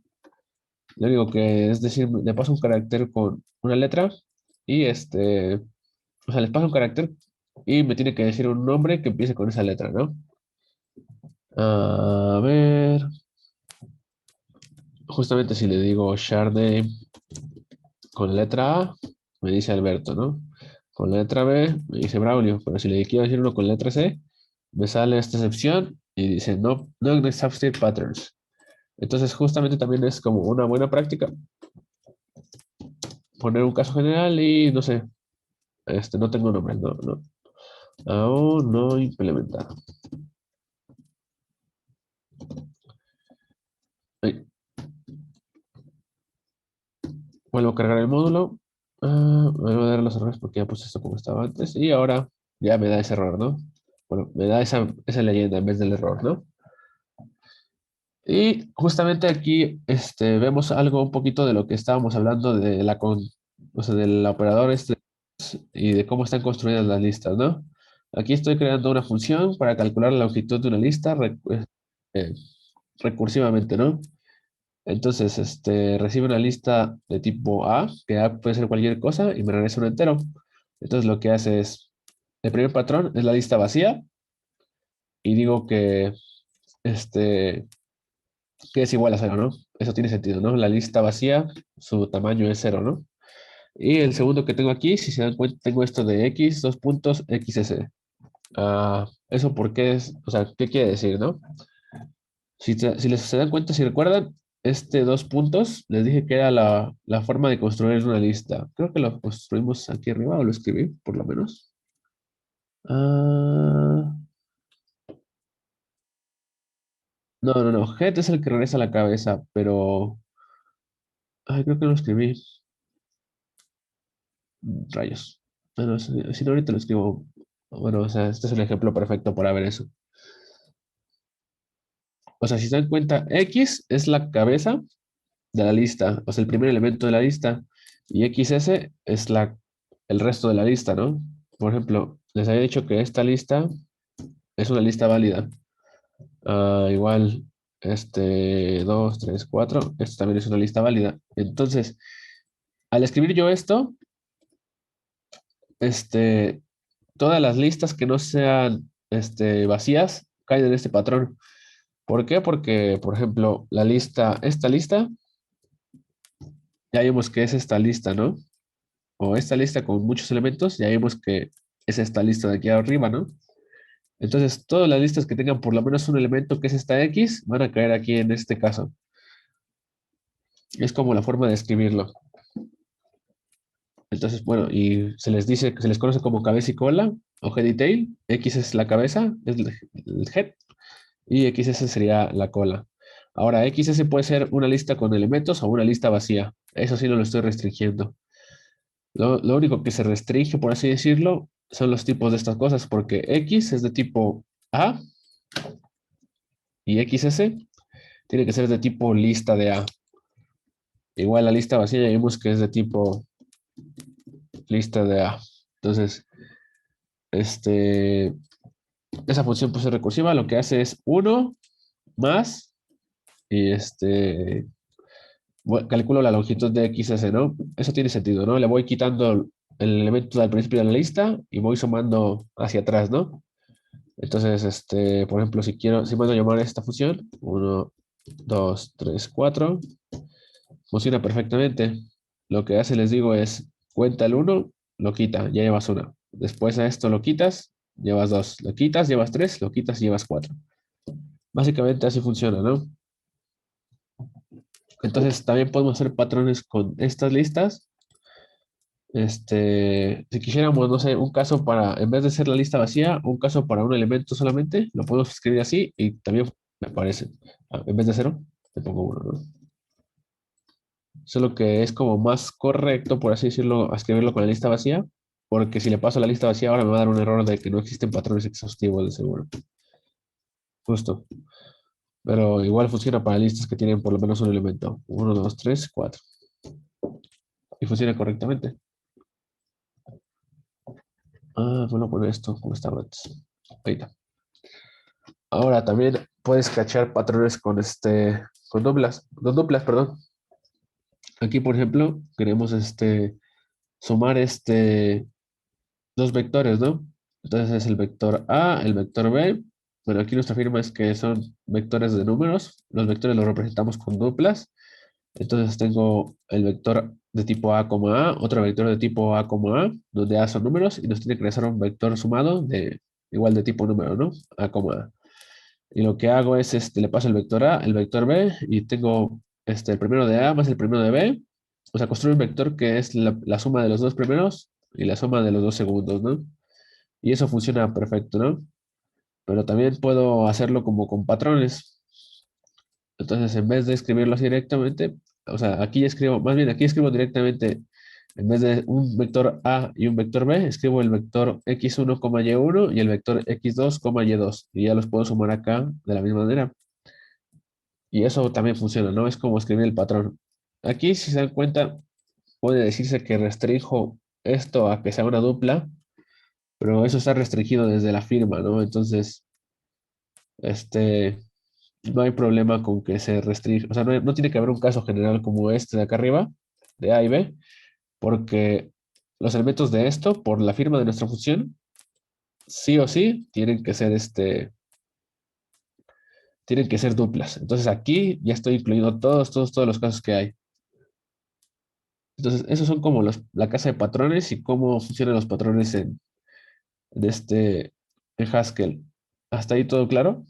Lo único que es decir, le paso un carácter con una letra y o sea, les paso un carácter y me tiene que decir un nombre que empiece con esa letra, ¿no? A ver, justamente si le digo shard name con letra A, me dice Alberto, ¿no? Con letra B, me dice Braulio, pero si le quiero decir uno con letra C, me sale esta excepción y dice no exhaustive patterns. Entonces, justamente también es como una buena práctica poner un caso general y no sé, no tengo nombre, no, aún no implementado. Ahí, vuelvo a cargar el módulo. Vuelvo a dar los errores porque ya puse esto como estaba antes y ahora ya me da ese error, ¿no? Bueno, me da esa leyenda en vez del error, ¿no? Y justamente aquí vemos algo un poquito de lo que estábamos hablando de o sea, del operador y de cómo están construidas las listas, ¿no? Aquí estoy creando una función para calcular la longitud de una lista eh, recursivamente, ¿no? Entonces, recibe una lista de tipo A, que A puede ser cualquier cosa, y me regresa un entero. Entonces, lo que hace es, el primer patrón es la lista vacía, y digo este, que es igual a cero, ¿no? Eso tiene sentido, ¿no? La lista vacía, su tamaño es cero, ¿no? Y el segundo que tengo aquí, si se dan cuenta, tengo esto de x, dos puntos, xs. Eso porque o sea, ¿qué quiere decir, no? Si les se dan cuenta, si recuerdan, dos puntos, les dije que era la forma de construir una lista. Creo que lo construimos aquí arriba, o lo escribí, por lo menos. Ah, no, head es el que regresa a la cabeza, pero... Ay, creo que lo escribí. Rayos. Bueno, si no, ahorita lo escribo. Bueno, o sea, este es un ejemplo perfecto para ver eso. O sea, si se dan cuenta, X es la cabeza de la lista, o sea, el primer elemento de la lista, y XS es el resto de la lista, ¿no? Por ejemplo, les había dicho que esta lista es una lista válida. Igual, 2, 3, 4, esto también es una lista válida. Entonces, al escribir yo esto, este, todas las listas que no sean vacías caen en este patrón. ¿Por qué? Porque, por ejemplo, esta lista, ya vimos que es esta lista, ¿no? O esta lista con muchos elementos, ya vimos que es esta lista de aquí arriba, ¿no? Entonces, todas las listas que tengan por lo menos un elemento que es esta X, van a caer aquí en este caso. Es como la forma de escribirlo. Entonces, bueno, y se les dice, se les conoce como cabeza y cola, o head y tail. X es la cabeza, es el head, y XS sería la cola. Ahora, XS puede ser una lista con elementos o una lista vacía. Eso sí no lo estoy restringiendo. Lo único que se restringe, por así decirlo, son los tipos de estas cosas, porque X es de tipo A y XS tiene que ser de tipo lista de A. Igual la lista vacía ya vimos que es de tipo lista de A. Entonces, este, esa función puede ser recursiva, lo que hace es uno más y calculo la longitud de XS, ¿no? Eso tiene sentido, ¿no? Le voy quitando el elemento del principio de la lista y voy sumando hacia atrás, ¿no? Entonces, por ejemplo, si mando a llamar a esta función, 1, 2, 3, 4, funciona perfectamente. Lo que hace, les digo, es cuenta el uno, lo quita, ya llevas una. Después a esto lo quitas, llevas dos. Lo quitas, llevas tres, lo quitas y llevas cuatro. Básicamente así funciona, ¿no? Entonces también podemos hacer patrones con estas listas. Si quisiéramos, no sé, un caso para, en vez de ser la lista vacía, un caso para un elemento solamente, lo podemos escribir así y también me parece. En vez de cero, le pongo uno, ¿no? Solo que es como más correcto, por así decirlo, a escribirlo con la lista vacía, porque si le paso la lista vacía, ahora me va a dar un error de que no existen patrones exhaustivos de seguro. Justo. Pero igual funciona para listas que tienen por lo menos un elemento. Uno, dos, tres, cuatro. Y funciona correctamente. Bueno, poner esto como estaba antes. Ahí está. Ahora también puedes cachar patrones con duplas, perdón. Aquí, por ejemplo, queremos sumar dos vectores, ¿no? Entonces es el vector A, el vector B. Bueno, aquí nuestra firma es que son vectores de números. Los vectores los representamos con duplas. Entonces tengo el vector de tipo A, otro vector de tipo A, donde A son números y nos tiene que regresar un vector sumado de igual de tipo número, ¿no? A, A. Y lo que hago es, le paso el vector A, el vector B y tengo el primero de A más el primero de B. O sea, construyo un vector que es la suma de los dos primeros y la suma de los dos segundos, ¿no? Y eso funciona perfecto, ¿no? Pero también puedo hacerlo como con patrones. Entonces, en vez de escribirlo así directamente, o sea, aquí escribo, más bien aquí escribo directamente, en vez de un vector A y un vector B, escribo el vector x1, y1 y el vector x2, y2. Y ya los puedo sumar acá de la misma manera. Y eso también funciona, ¿no? Es como escribir el patrón. Aquí, si se dan cuenta, puede decirse que restringo esto a que sea una dupla, pero eso está restringido desde la firma, ¿no? Entonces, este, no hay problema con que se restrinja, o sea, no tiene que haber un caso general como este de acá arriba, de A y B, porque los elementos de esto, por la firma de nuestra función, sí o sí, tienen que ser duplas. Entonces aquí ya estoy incluyendo todos los casos que hay. Entonces, esos son como la casa de patrones y cómo funcionan los patrones de en Haskell. ¿Hasta ahí todo claro?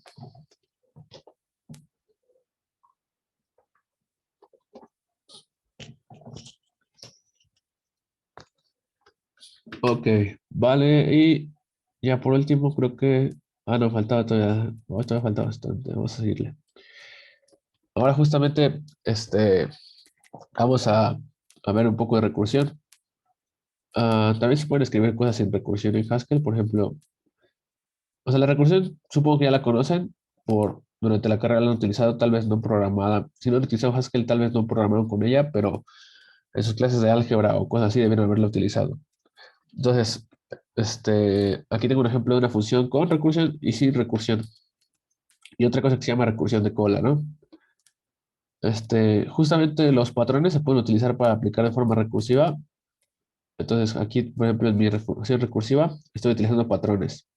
Ok, vale. Y ya por último, creo que... no, faltaba todavía. No, todavía falta bastante. Vamos a seguirle. Ahora justamente, vamos a ver un poco de recursión. También se pueden escribir cosas sin recursión en Haskell, por ejemplo. O sea, la recursión supongo que ya la conocen durante la carrera la han utilizado, tal vez no programada. Si no han utilizado Haskell, tal vez no programaron con ella, pero en sus clases de álgebra o cosas así debieron haberla utilizado. Entonces, aquí tengo un ejemplo de una función con recursión y sin recursión. Y otra cosa que se llama recursión de cola, ¿no? Justamente los patrones se pueden utilizar para aplicar de forma recursiva. Entonces, aquí, por ejemplo, en mi función recursiva, estoy utilizando patrones.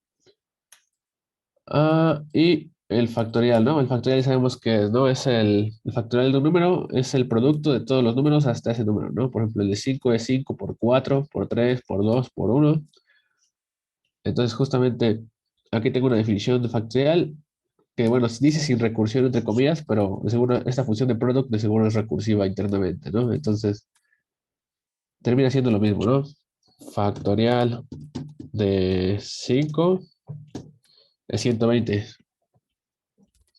Y el factorial, ¿no? El factorial sabemos que no es el factorial de un número, es el producto de todos los números hasta ese número, ¿no? Por ejemplo, el de 5 es 5 por 4 por 3 por 2 por 1. Entonces, justamente aquí tengo una definición de factorial que, bueno, dice sin recursión entre comillas, pero de seguro esta función de product de seguro es recursiva internamente, ¿no? Entonces, termina siendo lo mismo, ¿no? Factorial de 5 es 120.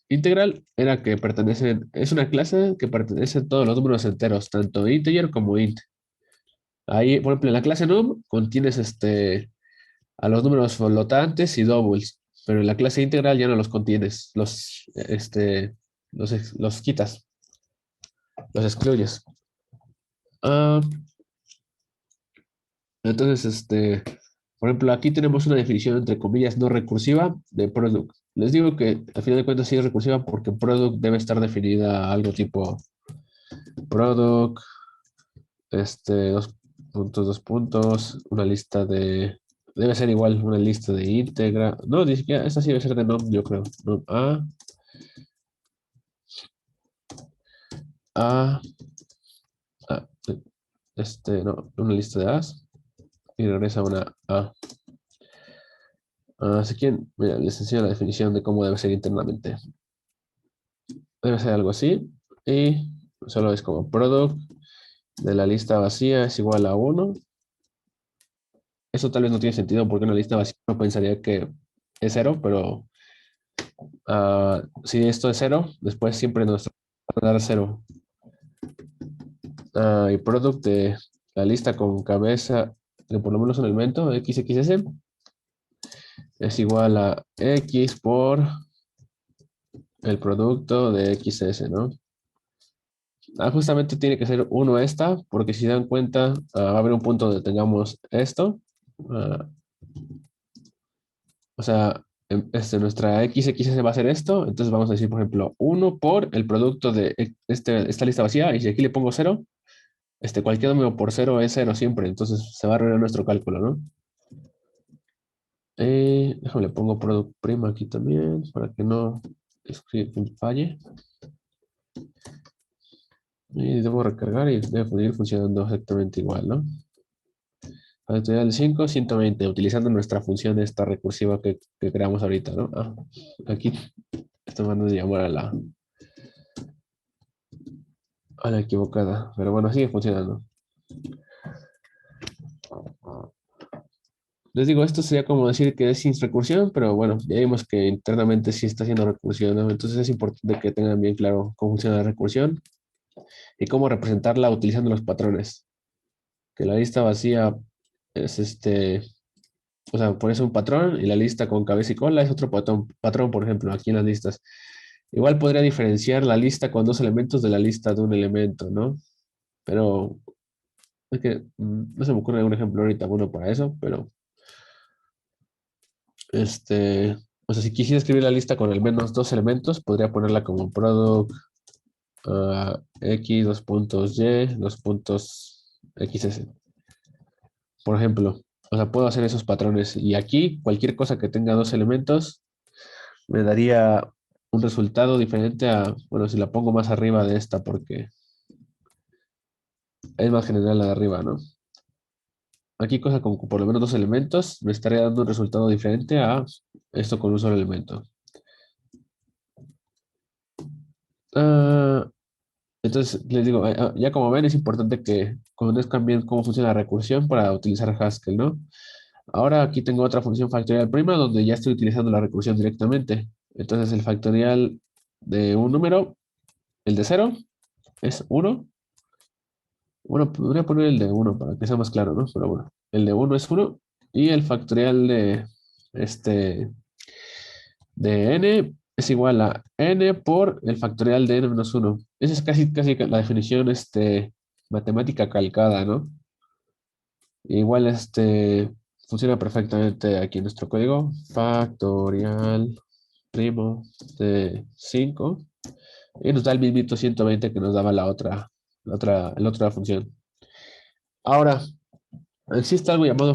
Integral era que es una clase que pertenece a todos los números enteros, tanto integer como int. Ahí, por ejemplo, en la clase num contienes a los números flotantes y doubles, pero en la clase integral ya no los contienes, los quitas, los excluyes. Ah, entonces, por ejemplo, aquí tenemos una definición entre comillas no recursiva de product. Les digo que al final de cuentas sí es recursiva porque product debe estar definida algo tipo product, dos puntos, una lista de debe ser igual una lista de íntegra. No, ni siquiera, esta sí debe ser de num, yo creo. Num A, A, no, una lista de A's y regresa una A. Así que, mira, les enseño la definición de cómo debe ser internamente. Debe ser algo así. Y solo es como product de la lista vacía es igual a 1. Eso tal vez no tiene sentido porque una lista vacía no pensaría que es 0, pero si esto es 0, después siempre nos va a dar 0. Y product de la lista con cabeza de por lo menos un elemento, XXS, es igual a X por el producto de XS, ¿no? Justamente tiene que ser 1 esta, porque si dan cuenta, va a haber un punto donde tengamos esto. ah, o sea, nuestra XXS va a ser esto. Entonces vamos a decir, por ejemplo, 1 por el producto de esta lista vacía. Y si aquí le pongo 0, cualquier número por 0 es 0 siempre. Entonces se va a arruinar nuestro cálculo, ¿no? Déjame le pongo product prima aquí también, para que no falle. Y debo recargar y debe ir funcionando exactamente igual, ¿no? Factorial de 5, 120, utilizando nuestra función esta recursiva que creamos ahorita, ¿no? Aquí estoy mandando llamar a la equivocada, pero bueno, sigue funcionando. Les digo, esto sería como decir que es sin recursión, pero bueno, ya vimos que internamente sí está haciendo recursión, ¿no? Entonces es importante que tengan bien claro cómo funciona la recursión y cómo representarla utilizando los patrones. Que la lista vacía es o sea, pones un patrón y la lista con cabeza y cola es otro patrón, por ejemplo, aquí en las listas. Igual podría diferenciar la lista con dos elementos de la lista de un elemento, ¿no? Pero es que no se me ocurre un ejemplo ahorita bueno para eso, pero o sea, si quisiera escribir la lista con al menos dos elementos, podría ponerla como product x, dos puntos y, dos puntos xs. Por ejemplo, o sea, puedo hacer esos patrones y aquí cualquier cosa que tenga dos elementos me daría un resultado diferente a, bueno, si la pongo más arriba de esta porque es más general la de arriba, ¿no? Aquí cosa con por lo menos dos elementos me estaría dando un resultado diferente a esto con un solo elemento. Ah, entonces, les digo, ya como ven, es importante que conozcan bien cómo funciona la recursión para utilizar Haskell, ¿no? Ahora aquí tengo otra función factorial prima donde ya estoy utilizando la recursión directamente. Entonces, el factorial de un número, el de 0, es 1. Bueno, podría poner el de 1 para que sea más claro, ¿no? Pero bueno, el de 1 es 1 y el factorial este, de n es igual a n por el factorial de n menos 1. Esa es casi la definición matemática calcada, ¿no? Igual funciona perfectamente aquí en nuestro código. Factorial primo de 5 y nos da el mismito 120 que nos daba la otra función. Ahora, existe algo llamado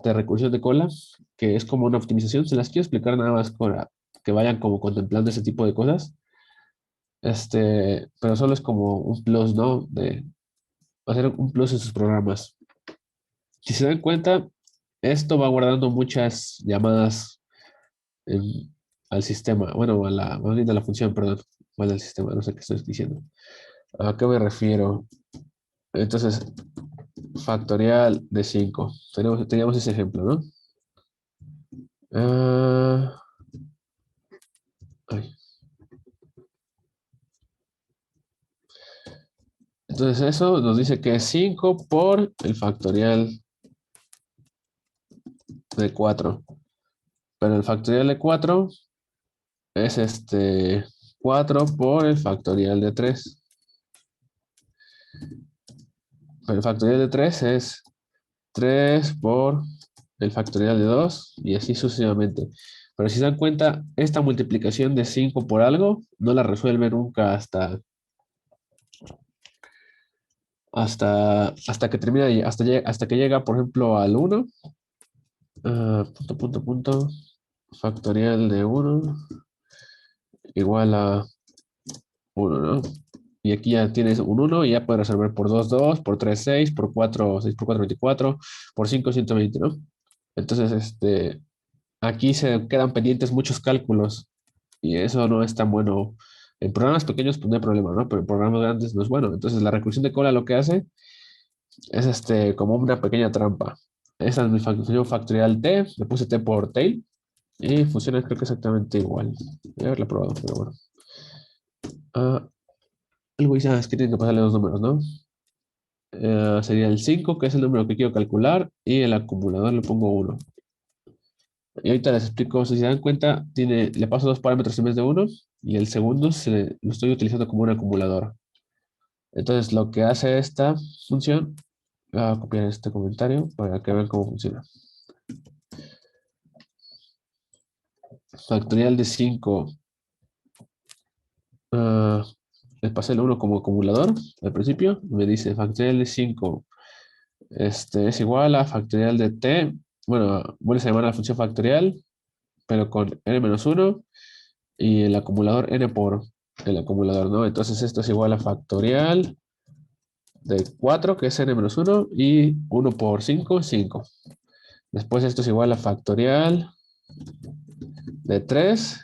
recursión de cola, que es como una optimización. Se las quiero explicar nada más para que vayan como contemplando ese tipo de cosas. Pero solo es como un plus, ¿no? De hacer un plus en sus programas. Si se dan cuenta, esto va guardando muchas llamadas al sistema. Bueno, más bien a la función, perdón. Bueno, al sistema, no sé qué estoy diciendo. ¿A qué me refiero? Entonces, factorial de 5. Teníamos ese ejemplo, ¿no? Ah, ay. Entonces eso nos dice que es 5 por el factorial de 4. Pero el factorial de 4 es 4 por el factorial de 3. Pero el factorial de 3 es 3 por el factorial de 2 y así sucesivamente. Pero si se dan cuenta, esta multiplicación de 5 por algo no la resuelve nunca hasta que termina, hasta que llega, por ejemplo, al 1. punto, punto, punto. Factorial de 1 igual a 1, ¿no? Y aquí ya tienes un 1 y ya puedes resolver por 2 2 por 3 6 por 4 6 por 4 24 por 5 120, ¿no? Entonces, aquí se quedan pendientes muchos cálculos y eso no es tan bueno. En programas pequeños, pues no hay problema, ¿no? Pero en programas grandes no es bueno. Entonces, la recursión de cola lo que hace es como una pequeña trampa. Esa es mi función factorial t, le puse t por tail y funciona creo que exactamente igual. Voy a haberla probado, pero bueno. Ah, el güey es que tiene que pasarle dos números, ¿no? Sería el 5 que es el número que quiero calcular, y el acumulador le pongo uno. Y ahorita les explico, si se dan cuenta, le paso dos parámetros en vez de uno, y el segundo lo estoy utilizando como un acumulador. Entonces, lo que hace esta función, voy a copiar este comentario para que vean cómo funciona. Factorial de 5. Le pasé el 1 como acumulador al principio. Me dice factorial de 5 es igual a factorial de t. Bueno, vuelve a llamar a la función factorial, pero con n-1 y el acumulador n por el acumulador, ¿no? Entonces esto es igual a factorial de 4, que es n-1, y 1 por 5, 5. Después esto es igual a factorial de 3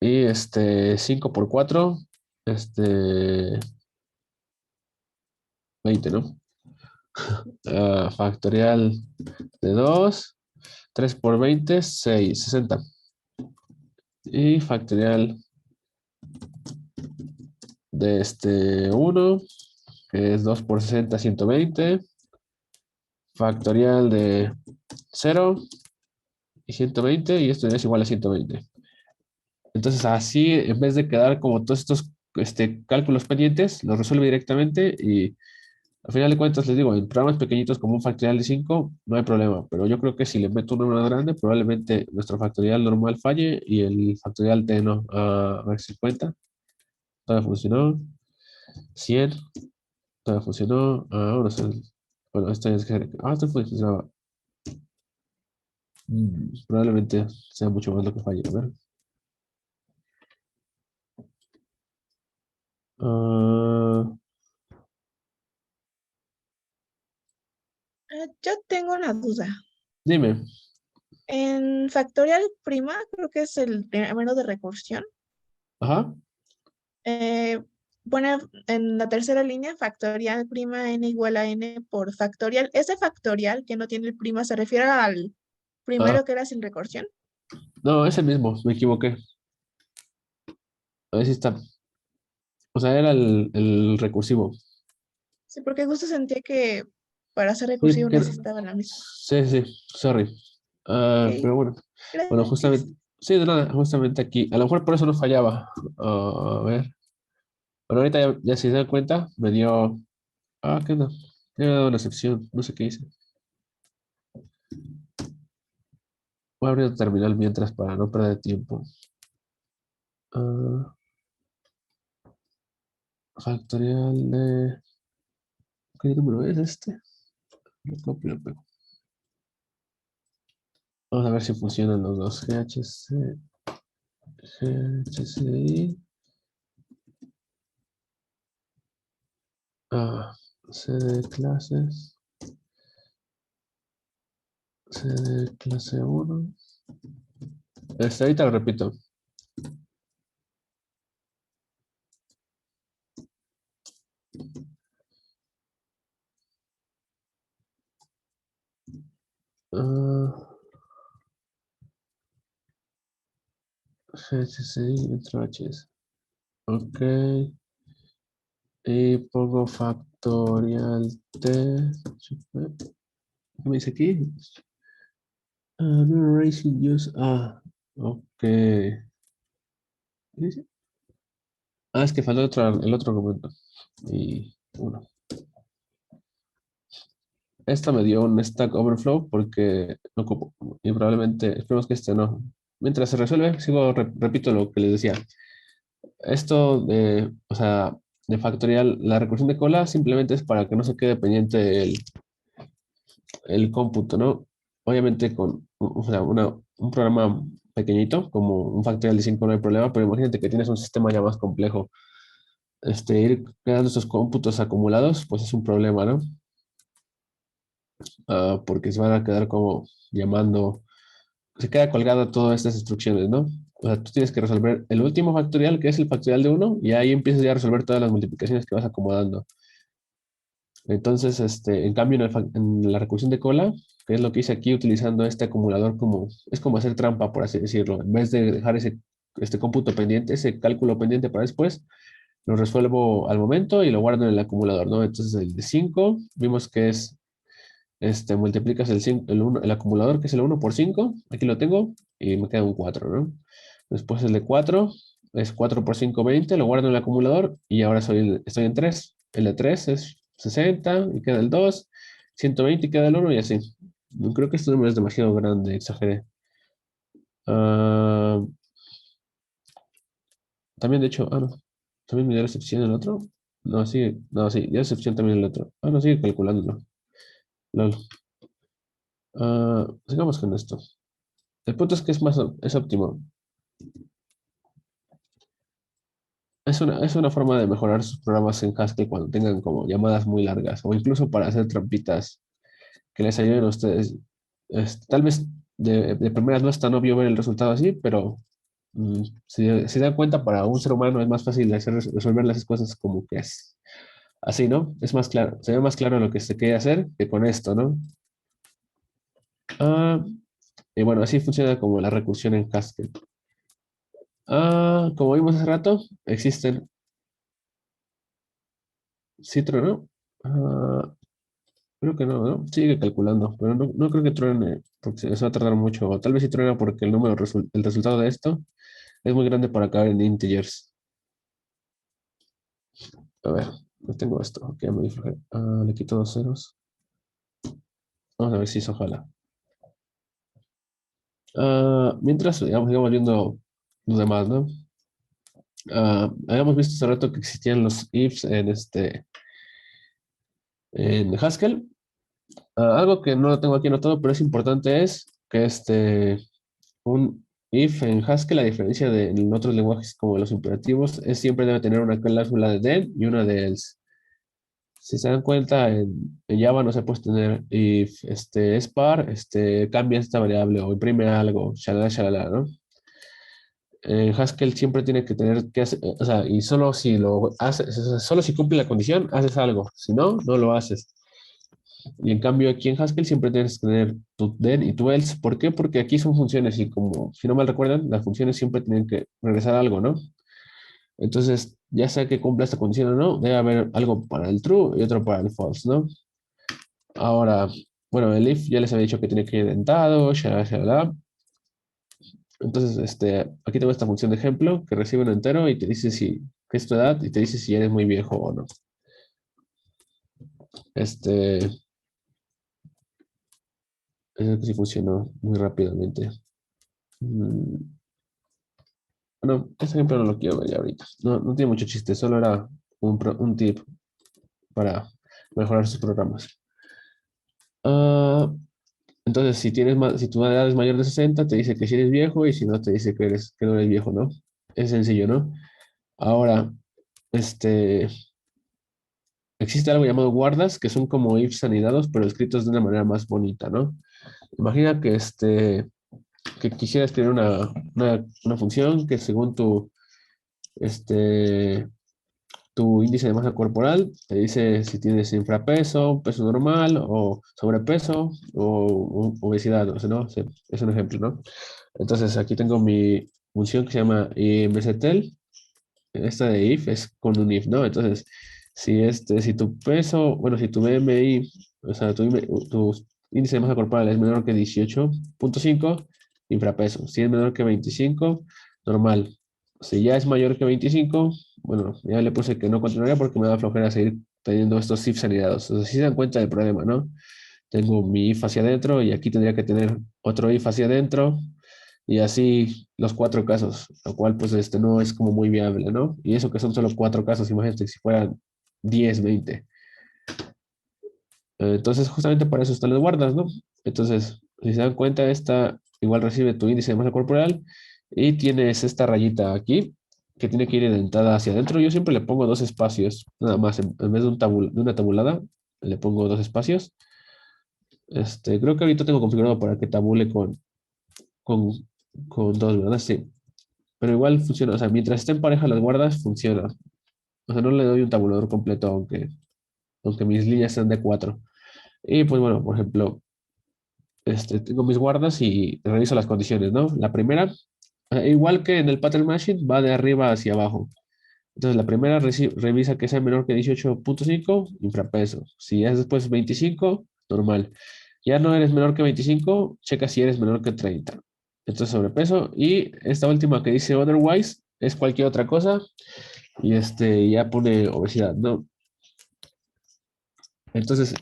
y 5 por 4, 20, ¿no? Factorial de 2, 3 por 20, 6, 60. Y factorial de 1, que es 2 por 60, 120. Factorial de 0 y 120, y esto es igual a 120. Entonces así, en vez de quedar como todos estos cálculos pendientes, los resuelve directamente y al final de cuentas les digo, en programas pequeñitos como un factorial de 5 no hay problema, pero yo creo que si le meto un número grande, probablemente nuestro factorial normal falle y el factorial t no. A ver si cuenta. Todavía funcionó. 100. Todavía funcionó. Ahora bueno, esto es que... esto funcionaba. Probablemente sea mucho más lo que falle. A ver. Yo tengo una duda. Dime. En factorial prima, creo que es el primero de recursión. Ajá. eh, Pone en la tercera línea factorial prima n igual a n por factorial. Ese factorial que no tiene el prima se refiere al Ah, primero que era sin recursión. no, es el mismo, me equivoqué. A ver si está. O sea, era el recursivo. Sí, porque justo sentía que para ser Sí, recursivo necesitaba la misma. sí, sí, sorry. Ok, Pero bueno. Bueno, gracias. justamente. Sí, de nada, justamente aquí. A lo mejor por eso no fallaba. A ver. Bueno, ahorita ya si se dan cuenta, me dio. ¿Qué onda? Me ha dado una excepción. No sé qué hice. Voy a abrir el terminal mientras para no perder tiempo. Ah, Factorial de. ¿Qué número es este? Lo copio y lo pego. Vamos a ver si funcionan los dos. GHCI. C de clases. C de clase 1. Ahorita lo repito. Ah, GHCI entre HS. Ok. Y pongo factorial T. ¿Qué me dice aquí? No erasing use. Ok. ¿Qué dice? Es que faltó el otro argumento. Y uno. Esta me dio un Stack Overflow porque no ocupo. Y probablemente, esperemos que no. Mientras se resuelve, repito lo que les decía. Esto o sea, de factorial, la recursión de cola simplemente es para que no se quede pendiente el cómputo, ¿no? Obviamente con o sea, un programa pequeñito, como un factorial de 5 no hay problema, pero imagínate que tienes un sistema ya más complejo. Ir creando esos cómputos acumulados, pues es un problema, ¿no? Porque se van a quedar como llamando, se queda colgado todas estas instrucciones, ¿no? O sea, tú tienes que resolver el último factorial, que es el factorial de uno, y ahí empiezas ya a resolver todas las multiplicaciones que vas acomodando. Entonces, en cambio, en la recursión de cola, que es lo que hice aquí utilizando este acumulador como, es como hacer trampa, por así decirlo. En vez de dejar este cómputo pendiente, ese cálculo pendiente para después, lo resuelvo al momento y lo guardo en el acumulador, ¿no? Entonces, el de 5 vimos que es, multiplicas el acumulador, que es el 1 por 5 aquí lo tengo, y me queda un 4, ¿no? Después el de 4 es 4 por 5 20 lo guardo en el acumulador y ahora estoy en 3. El de 3 es 60 y queda el 2, 120 y queda el 1 y así. No creo que este número es demasiado grande, exageré. Ah, también, de hecho, no. También me dio excepción el otro. No, sí, no, sí, dio excepción también el otro. No, sigue calculándolo. Lol. Sigamos con esto. El punto es que es óptimo. Es una forma de mejorar sus programas en Haskell cuando tengan como llamadas muy largas o incluso para hacer trampitas que les ayuden a ustedes. Tal vez de primeras no es tan obvio ver el resultado así, pero si se dan cuenta, para un ser humano es más fácil resolver las cosas como que es así, ¿no? Es más claro, se ve más claro lo que se quiere hacer que con esto, ¿no? Ah, y bueno, así funciona como la recursión en Haskell. Como vimos hace rato, existen Citro, ¿no? Creo que no, ¿no? Sigue calculando, pero no creo que truene, porque se va a tardar mucho. O tal vez sí truena porque el resultado de esto es muy grande para caber en integers. A ver, no tengo esto. Ok, me difragé. Le quito 2 ceros. Vamos a ver si eso ojalá. Mientras, sigamos viendo los demás, ¿no? Habíamos visto hace rato que existían los ifs en Haskell. Algo que no lo tengo aquí anotado, pero es importante es que un if en Haskell, a diferencia de en otros lenguajes como los imperativos, siempre debe tener una cláusula de then y una de else. Si se dan cuenta, en Java no se puede tener if es par, cambia esta variable o imprime algo, shalala, shalala, ¿no? En Haskell siempre tiene que tener que hacer, o sea, y solo si lo haces, o sea, solo si cumple la condición, haces algo. Si no, no lo haces. Y en cambio aquí en Haskell siempre tienes que tener tu then y tu else. ¿Por qué? Porque aquí son funciones y como, si no mal recuerdan, las funciones siempre tienen que regresar algo, ¿no? Entonces, ya sea que cumpla esta condición o no, debe haber algo para el true y otro para el false, ¿no? Ahora, bueno, el if ya les había dicho que tiene que ir dentado, shalala, shalala. Entonces, aquí tengo esta función de ejemplo que recibe un entero y te dice qué es tu edad y te dice si eres muy viejo o no. Este, que sí funcionó muy rápidamente. Bueno, ese ejemplo no lo quiero ver ya ahorita. No tiene mucho chiste, solo era un tip para mejorar sus programas. Ah, entonces, si tu edad es mayor de 60 te dice que si eres viejo y si no, te dice que no eres viejo, ¿no? Es sencillo, ¿no? Ahora, este, existe algo llamado guardas, que son como ifs anidados, pero escritos de una manera más bonita, ¿no? Imagina que quisiera escribir una función que según este, tu índice de masa corporal, te dice si tienes infrapeso, peso normal o sobrepeso o obesidad, o sea, ¿no? Es un ejemplo, ¿no? Entonces aquí tengo mi función que se llama mstel. Esta de if es con un if, ¿no? Entonces, si tu peso, bueno, si tu BMI, o sea, tu índice de masa corporal es menor que 18,5, infrapeso. Si es menor que 25, normal. Si ya es mayor que 25, bueno, ya le puse que no continuaría porque me da flojera seguir teniendo estos ifs anidados. O sea, si se dan cuenta del problema, ¿no? Tengo mi if hacia adentro y aquí tendría que tener otro if hacia adentro y así los 4 casos, lo cual pues no es como muy viable, ¿no? Y eso que son solo 4 casos, imagínate si fueran 10, 20. Entonces, justamente para eso están las guardas, ¿no? Entonces, si se dan cuenta, esta igual recibe tu índice de masa corporal y tienes esta rayita aquí que tiene que ir indentada hacia adentro. Yo siempre le pongo dos espacios, nada más, en vez de, de una tabulada, le pongo dos espacios. Creo que ahorita tengo configurado para que tabule con, con dos, ¿verdad? Sí. Pero igual funciona, o sea, mientras estén parejas las guardas, funciona. O sea, no le doy un tabulador completo, aunque mis líneas sean de cuatro. Y pues bueno, por ejemplo, tengo mis guardas y reviso las condiciones, ¿no? La primera, igual que en el pattern matching, va de arriba hacia abajo. Entonces, la primera revisa que sea menor que 18.5, infrapeso. Si es después 25, normal. Ya no eres menor que 25, checa si eres menor que 30. Entonces, sobrepeso. Y esta última que dice otherwise es cualquier otra cosa. Y ya pone obesidad, ¿no? Entonces,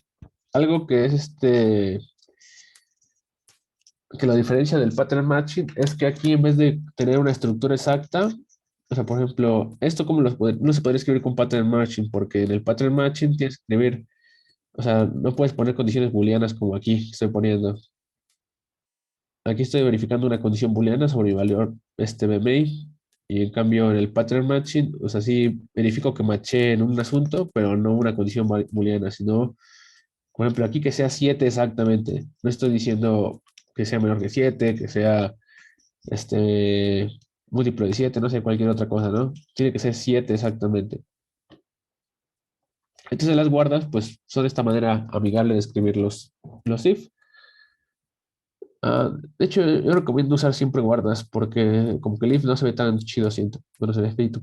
algo que es que la diferencia del pattern matching es que aquí en vez de tener una estructura exacta, o sea, por ejemplo, esto como no se podría escribir con pattern matching, porque en el pattern matching tienes que escribir, o sea, no puedes poner condiciones booleanas como aquí estoy poniendo. Aquí estoy verificando una condición booleana sobre mi valor BMI, y en cambio en el pattern matching, o sea, sí verifico que matché en un asunto, pero no una condición booleana, sino, por ejemplo, aquí que sea 7 exactamente. No estoy diciendo que sea menor que 7, que sea este, múltiplo de 7, no sé, cualquier otra cosa, ¿no? Tiene que ser 7 exactamente. Entonces las guardas, pues, son esta manera amigable de escribir los if. De hecho, yo recomiendo usar siempre guardas porque como que el if no se ve tan chido, siento. Bueno, se ve feito.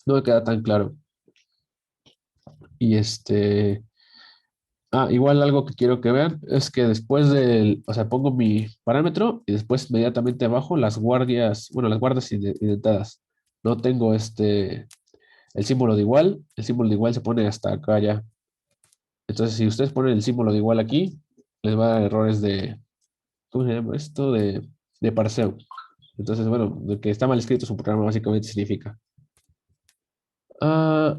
No me queda tan claro. Y igual algo que quiero que vean es que después o sea, pongo mi parámetro y después inmediatamente abajo las guardias, bueno, las guardas indentadas. No tengo el símbolo de igual. El símbolo de igual se pone hasta acá ya. Entonces, si ustedes ponen el símbolo de igual aquí, les va a dar errores ¿cómo se llama esto? De parseo. Entonces, bueno, de que está mal escrito su programa básicamente significa. Ah,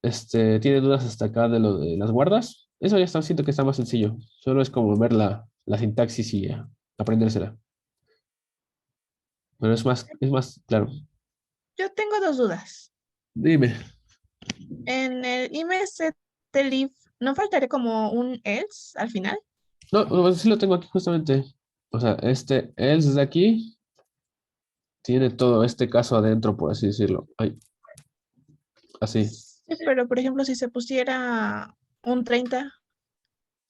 ¿Tiene dudas hasta acá de lo de las guardas? Eso ya está, siento que está más sencillo. Solo es como ver la sintaxis y aprendérsela. Pero es más claro. Yo tengo dos dudas. Dime. En el imstlif, ¿no faltaría como un else al final? No, no, sí lo tengo aquí justamente. O sea, else de aquí tiene todo este caso adentro, por así decirlo. Ay, así. Sí, pero por ejemplo, si se pusiera un 30.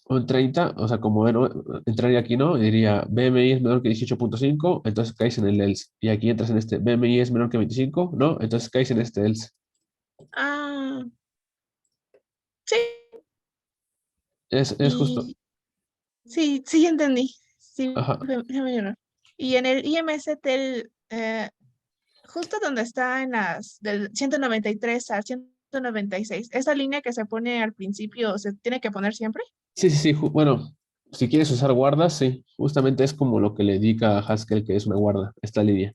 Un 30, o sea, como bueno, entraría aquí, ¿no? Y diría BMI es menor que 18.5, entonces caes en el else. Y aquí entras en BMI es menor que 25, ¿no? Entonces caes en este else. Ah, sí, Es justo. y sí, sí entendí. Sí, Ajá. se me llenó. Y en el IMSTEL, justo donde está en del 193 al 196, esa línea que se pone al principio, ¿se tiene que poner siempre? Sí, sí, sí. Bueno, si quieres usar guardas, sí. Justamente es como lo que le indica a Haskell que es una guarda, esta línea.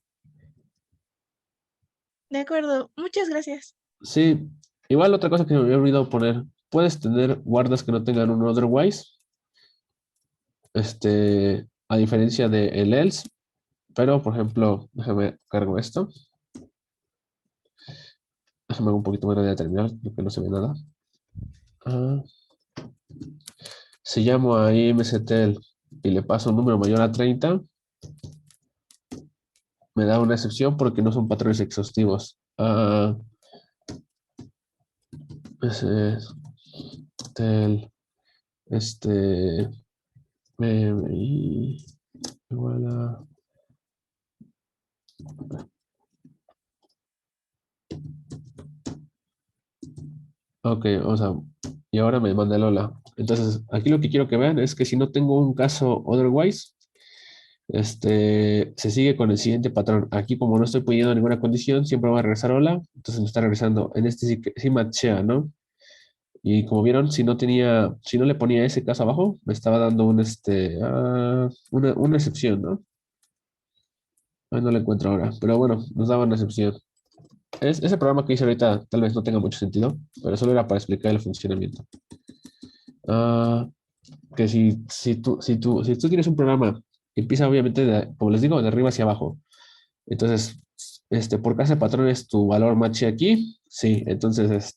De acuerdo, muchas gracias. Sí. Igual otra cosa que me había olvidado poner. Puedes tener guardas que no tengan un otherwise, a diferencia de el else, pero por ejemplo, déjame cargo esto. Déjame un poquito más grande de terminal, porque no se ve nada. Ah, si llamo a imstel y le paso un número mayor a 30, me da una excepción porque no son patrones exhaustivos. Imstel, este, MMI igual a... Ok, vamos a... Y ahora me manda Lola. Entonces, aquí lo que quiero que vean es que si no tengo un caso otherwise, se sigue con el siguiente patrón. Aquí, como no estoy poniendo ninguna condición, siempre va a regresar hola. Entonces me está regresando. En este sí matchea, ¿no? Y como vieron, si no le ponía ese caso abajo, me estaba dando una excepción, ¿no? Ay, no lo encuentro ahora. Pero bueno, nos daba una excepción. Ese programa que hice ahorita tal vez no tenga mucho sentido, pero solo era para explicar el funcionamiento. Ah, que si tú tienes un programa que empieza obviamente, como les digo, de arriba hacia abajo. Entonces, por clase de patrones, tu valor mache aquí. Sí, entonces,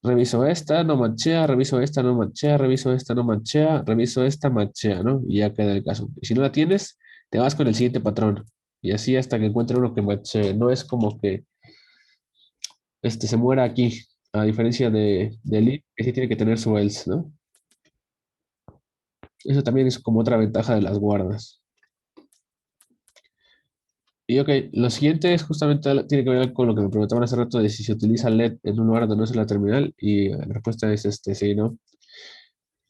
reviso esta, no machea, reviso esta, no machea, reviso esta, no machea, reviso esta, machea, ¿no? Y ya queda el caso. Y si no la tienes, te vas con el siguiente patrón. Y así hasta que encuentre uno que machee. No es como que se muera aquí, a diferencia de Elite, que sí tiene que tener su else, ¿no? Eso también es como otra ventaja de las guardas. Y ok, lo siguiente es justamente tiene que ver con lo que me preguntaban hace rato de si se utiliza LED en un lugar donde no es la terminal. Y la respuesta es sí, ¿no?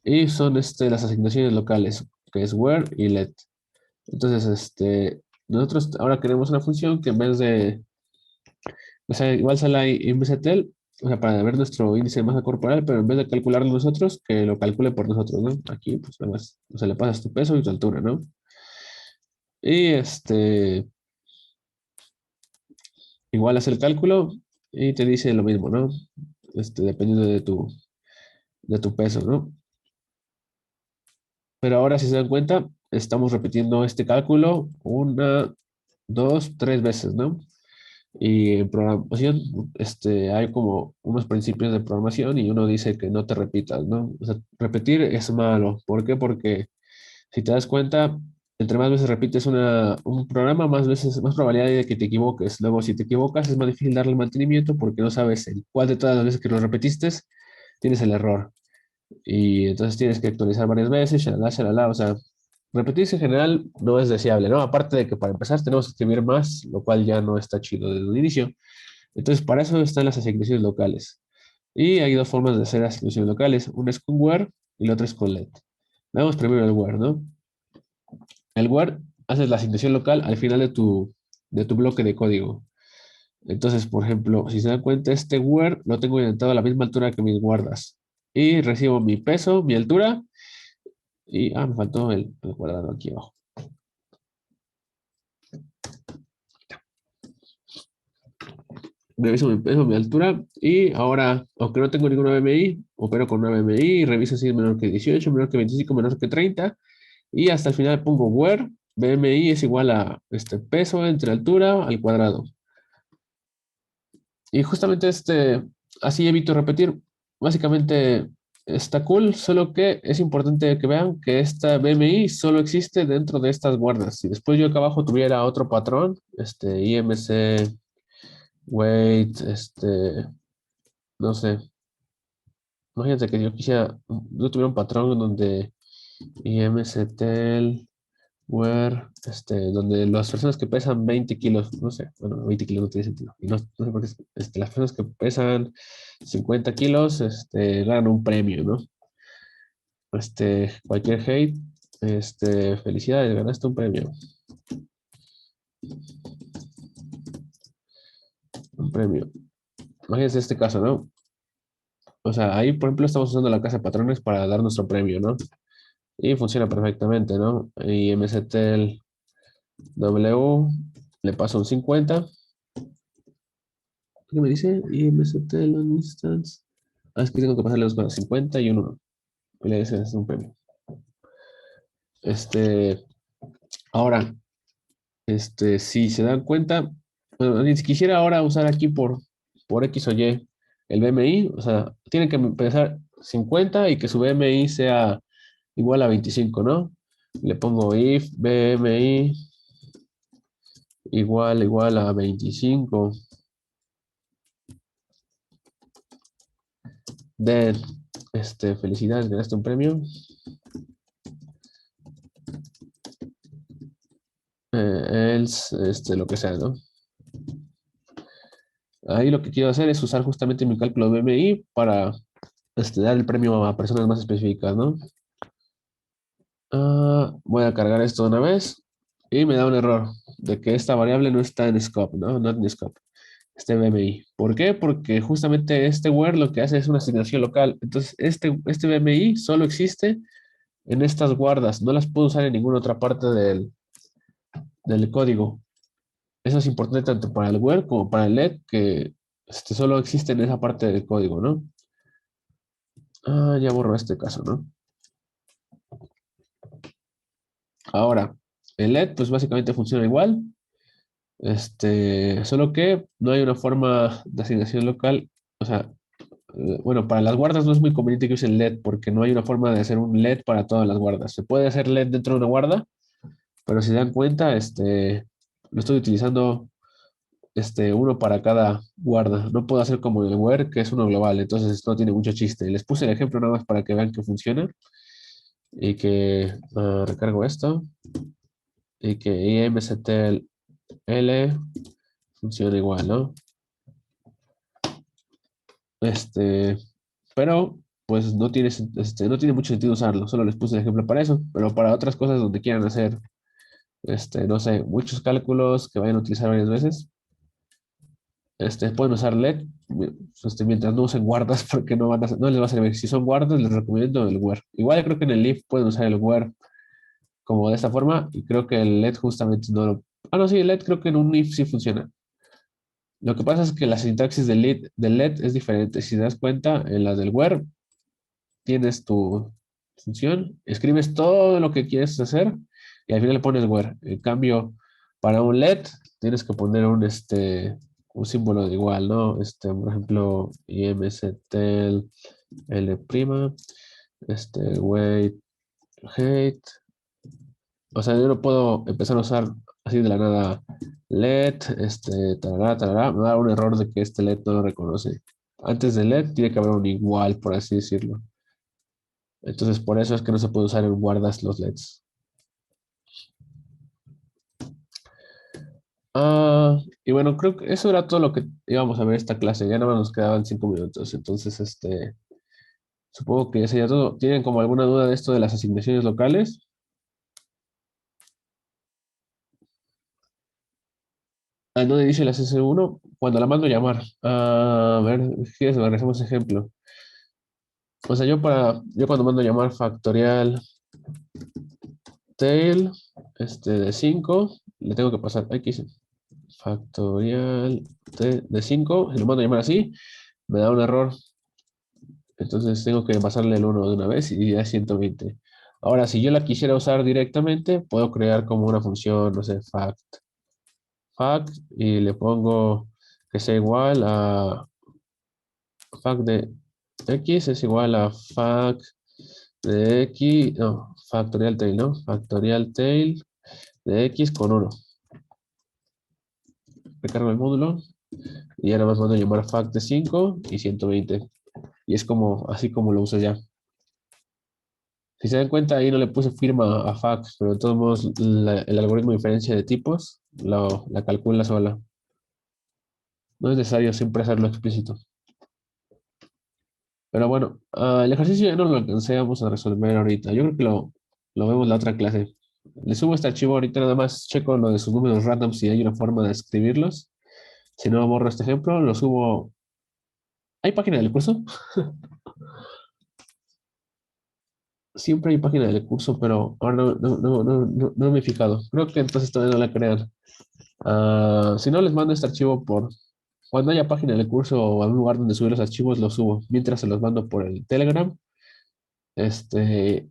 Y son las asignaciones locales, que es where y let. Entonces, nosotros ahora queremos una función que en vez de, o sea, igual sale ahí IMSETEL, o sea, para ver nuestro índice de masa corporal, pero en vez de calcularlo nosotros, que lo calcule por nosotros, ¿no? Aquí, pues nada más, o sea, le pasas tu peso y tu altura, ¿no? Y igual hace el cálculo y te dice lo mismo, ¿no? Dependiendo de tu peso, ¿no? Pero ahora, si se dan cuenta, estamos repitiendo este cálculo una, dos, tres veces, ¿no? Y en programación, hay como unos principios de programación y uno dice que no te repitas, ¿no? O sea, repetir es malo. ¿Por qué? Porque si te das cuenta, entre más veces repites un programa, más veces, más probabilidad hay de que te equivoques. Luego, si te equivocas, es más difícil darle mantenimiento porque no sabes en cuál de todas las veces que lo repetiste tienes el error. Y entonces tienes que actualizar varias veces, shalala, shalala, o sea, repetirse en general no es deseable, ¿no? Aparte de que para empezar tenemos que escribir más, lo cual ya no está chido desde un inicio. Entonces, para eso están las asignaciones locales. Y hay dos formas de hacer asignaciones locales. Una es con where y la otra es con let. Veamos primero el where, ¿no? El where haces la asignación local al final de tu bloque de código. Entonces, por ejemplo, si se dan cuenta, este where lo tengo orientado a la misma altura que mis guardas. Y recibo mi peso, mi altura, y me faltó el cuadrado aquí abajo. Reviso mi peso, mi altura, y ahora, aunque no tengo ninguna BMI, opero con una BMI, reviso si es menor que 18, menor que 25, menor que 30, y hasta el final pongo where BMI es igual a este peso entre altura al cuadrado. Y justamente así evito repetir. Básicamente está cool, solo que es importante que vean que esta BMI solo existe dentro de estas guardas. Si después yo acá abajo tuviera otro patrón, IMC, weight, no sé. Imagínate que yo tuviera un patrón donde IMCTEL, where, donde las personas que pesan 20 kilos, no sé, bueno, 20 kilos no tiene sentido. Y no sé por qué, las personas que pesan 50 kilos, ganan un premio, ¿no? Cualquier hate, felicidades, ganaste un premio. Un premio. Imagínense este caso, ¿no? O sea, ahí, por ejemplo, estamos usando la casa de patrones para dar nuestro premio, ¿no? Y funciona perfectamente, ¿no? Y MSTL W le paso un 50. ¿Qué me dice? Y MSTL on instance. Es que tengo que pasarle dos cosas, 50 y un 1. Y le dice, es un premio. Ahora, si se dan cuenta, bueno, si quisiera ahora usar aquí por X o Y el BMI, o sea, tiene que empezar 50 y que su BMI sea igual a 25, ¿no? Le pongo if BMI igual a 25. Then, felicidades, ganaste un premio. Else, lo que sea, ¿no? Ahí lo que quiero hacer es usar justamente mi cálculo de BMI para dar el premio a personas más específicas, ¿no? Voy a cargar esto de una vez y me da un error de que esta variable no está en scope, ¿no? Not in scope. BMI. ¿Por qué? Porque justamente este where lo que hace es una asignación local. Entonces, este BMI solo existe en estas guardas. No las puedo usar en ninguna otra parte del código. Eso es importante tanto para el where como para el let, que solo existe en esa parte del código, ¿no? Ya borró este caso, ¿no? Ahora, el LED, pues básicamente funciona igual. Solo que no hay una forma de asignación local. O sea, bueno, para las guardas no es muy conveniente que usen LED porque no hay una forma de hacer un LED para todas las guardas. Se puede hacer LED dentro de una guarda, pero si se dan cuenta, lo estoy utilizando uno para cada guarda. No puedo hacer como el where, que es uno global, entonces esto no tiene mucho chiste. Les puse el ejemplo nada más para que vean que funciona y que recargo esto y que imctl funciona igual, ¿no? Este, pero pues no tiene mucho sentido usarlo, solo les puse el ejemplo para eso, pero para otras cosas donde quieran hacer, no sé, muchos cálculos que vayan a utilizar varias veces, pueden usar LED, mientras no usen guardas, porque no les va a servir. Si son guardas, les recomiendo el where. Igual creo que en el if pueden usar el where como de esta forma, y creo que el LED justamente no lo... Ah, no, sí, el LED creo que en un if sí funciona. Lo que pasa es que la sintaxis del LED es diferente. Si te das cuenta, en la del where tienes tu función, escribes todo lo que quieres hacer y al final le pones where. En cambio, para un LED tienes que poner un símbolo de igual, ¿no? Por ejemplo, imctl l', wait, height. O sea, yo no puedo empezar a usar así de la nada LED, tarará, tarará, me va a dar un error de que este LED no lo reconoce. Antes de LED tiene que haber un igual, por así decirlo. Entonces, por eso es que no se puede usar en guardas los LEDs. Y bueno, creo que eso era todo lo que íbamos a ver esta clase. Ya nada más nos quedaban 5 minutos. Entonces, supongo que ya sería todo. ¿Tienen como alguna duda de esto de las asignaciones locales? No dice la CS1 cuando la mando a llamar. A ver, si regresamos a ejemplo. O sea, yo cuando mando a llamar factorial tail, de 5 le tengo que pasar X factorial de 5 si lo mando a llamar así, me da un error. Entonces tengo que pasarle el uno de una vez y ya es 120. Ahora, si yo la quisiera usar directamente, puedo crear como una función, no sé, fact, y le pongo que sea igual a fact de x es igual a fact de x, no, factorial tail, ¿no? Factorial tail de x con 1. Recargo el módulo y ahora más mando a llamar fact de 5 y 120. Y es como, así como lo uso ya. Si se dan cuenta, ahí no le puse firma a fact, pero de todos modos el algoritmo de diferencia de tipos la calcula sola. No es necesario siempre hacerlo explícito. Pero bueno, el ejercicio ya no lo alcancé, vamos a resolver ahorita. Yo creo que lo vemos en la otra clase. Le subo este archivo ahorita, nada más checo lo de sus números random si hay una forma de escribirlos. Si no, borro este ejemplo, lo subo. ¿Hay página del curso? Siempre hay página del curso, pero ahora no me he fijado. Creo que entonces todavía no la crean. Si no, les mando este archivo por... Cuando haya página del curso o algún lugar donde subir los archivos, los subo. Mientras se los mando por el Telegram.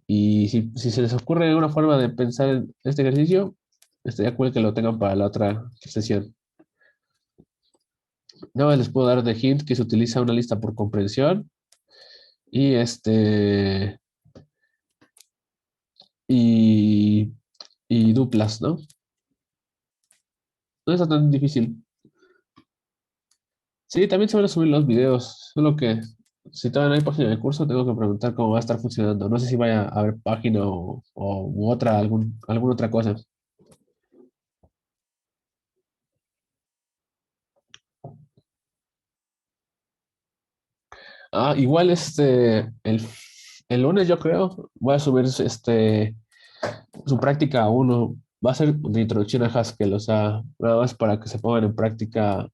Y si se les ocurre alguna forma de pensar en este ejercicio, estaría cool que lo tengan para la otra sesión. Nada más les puedo dar de hint que se utiliza una lista por comprensión y y, y duplas, ¿no? No está tan difícil. Sí, también se van a subir los videos, solo que si todavía no hay página de curso, tengo que preguntar cómo va a estar funcionando. No sé si vaya a haber página u otra, alguna otra cosa. Igual el lunes yo creo, voy a subir su práctica uno. Va a ser de introducción a Haskell, o sea, nada más para que se pongan en práctica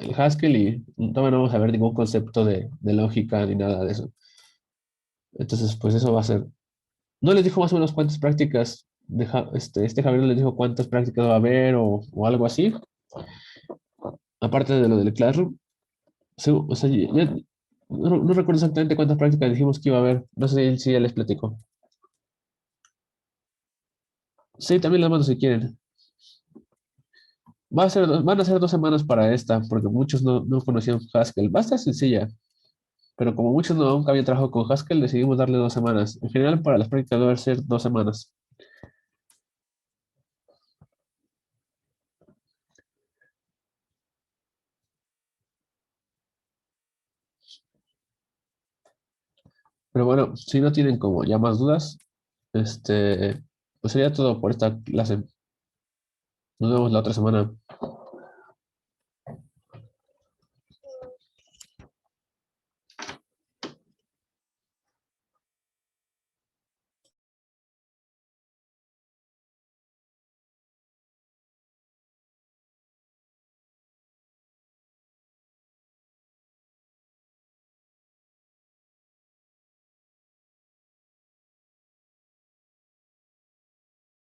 el Haskell y todavía no vamos a ver ningún concepto de lógica ni nada de eso. Entonces, pues eso va a ser. ¿No les dijo más o menos cuántas prácticas Javier les dijo cuántas prácticas va a haber o algo así? Aparte de lo del Classroom. O sea, no recuerdo exactamente cuántas prácticas dijimos que iba a haber. No sé si ya les platico. Sí, también las mando si quieren. Van a ser 2 semanas para esta, porque muchos no conocían Haskell. Va a estar sencilla, pero como muchos nunca habían trabajado con Haskell, decidimos darle 2 semanas. En general, para las prácticas debe ser 2 semanas. Pero bueno, si no tienen como ya más dudas, pues sería todo por esta clase. Nos vemos la otra semana.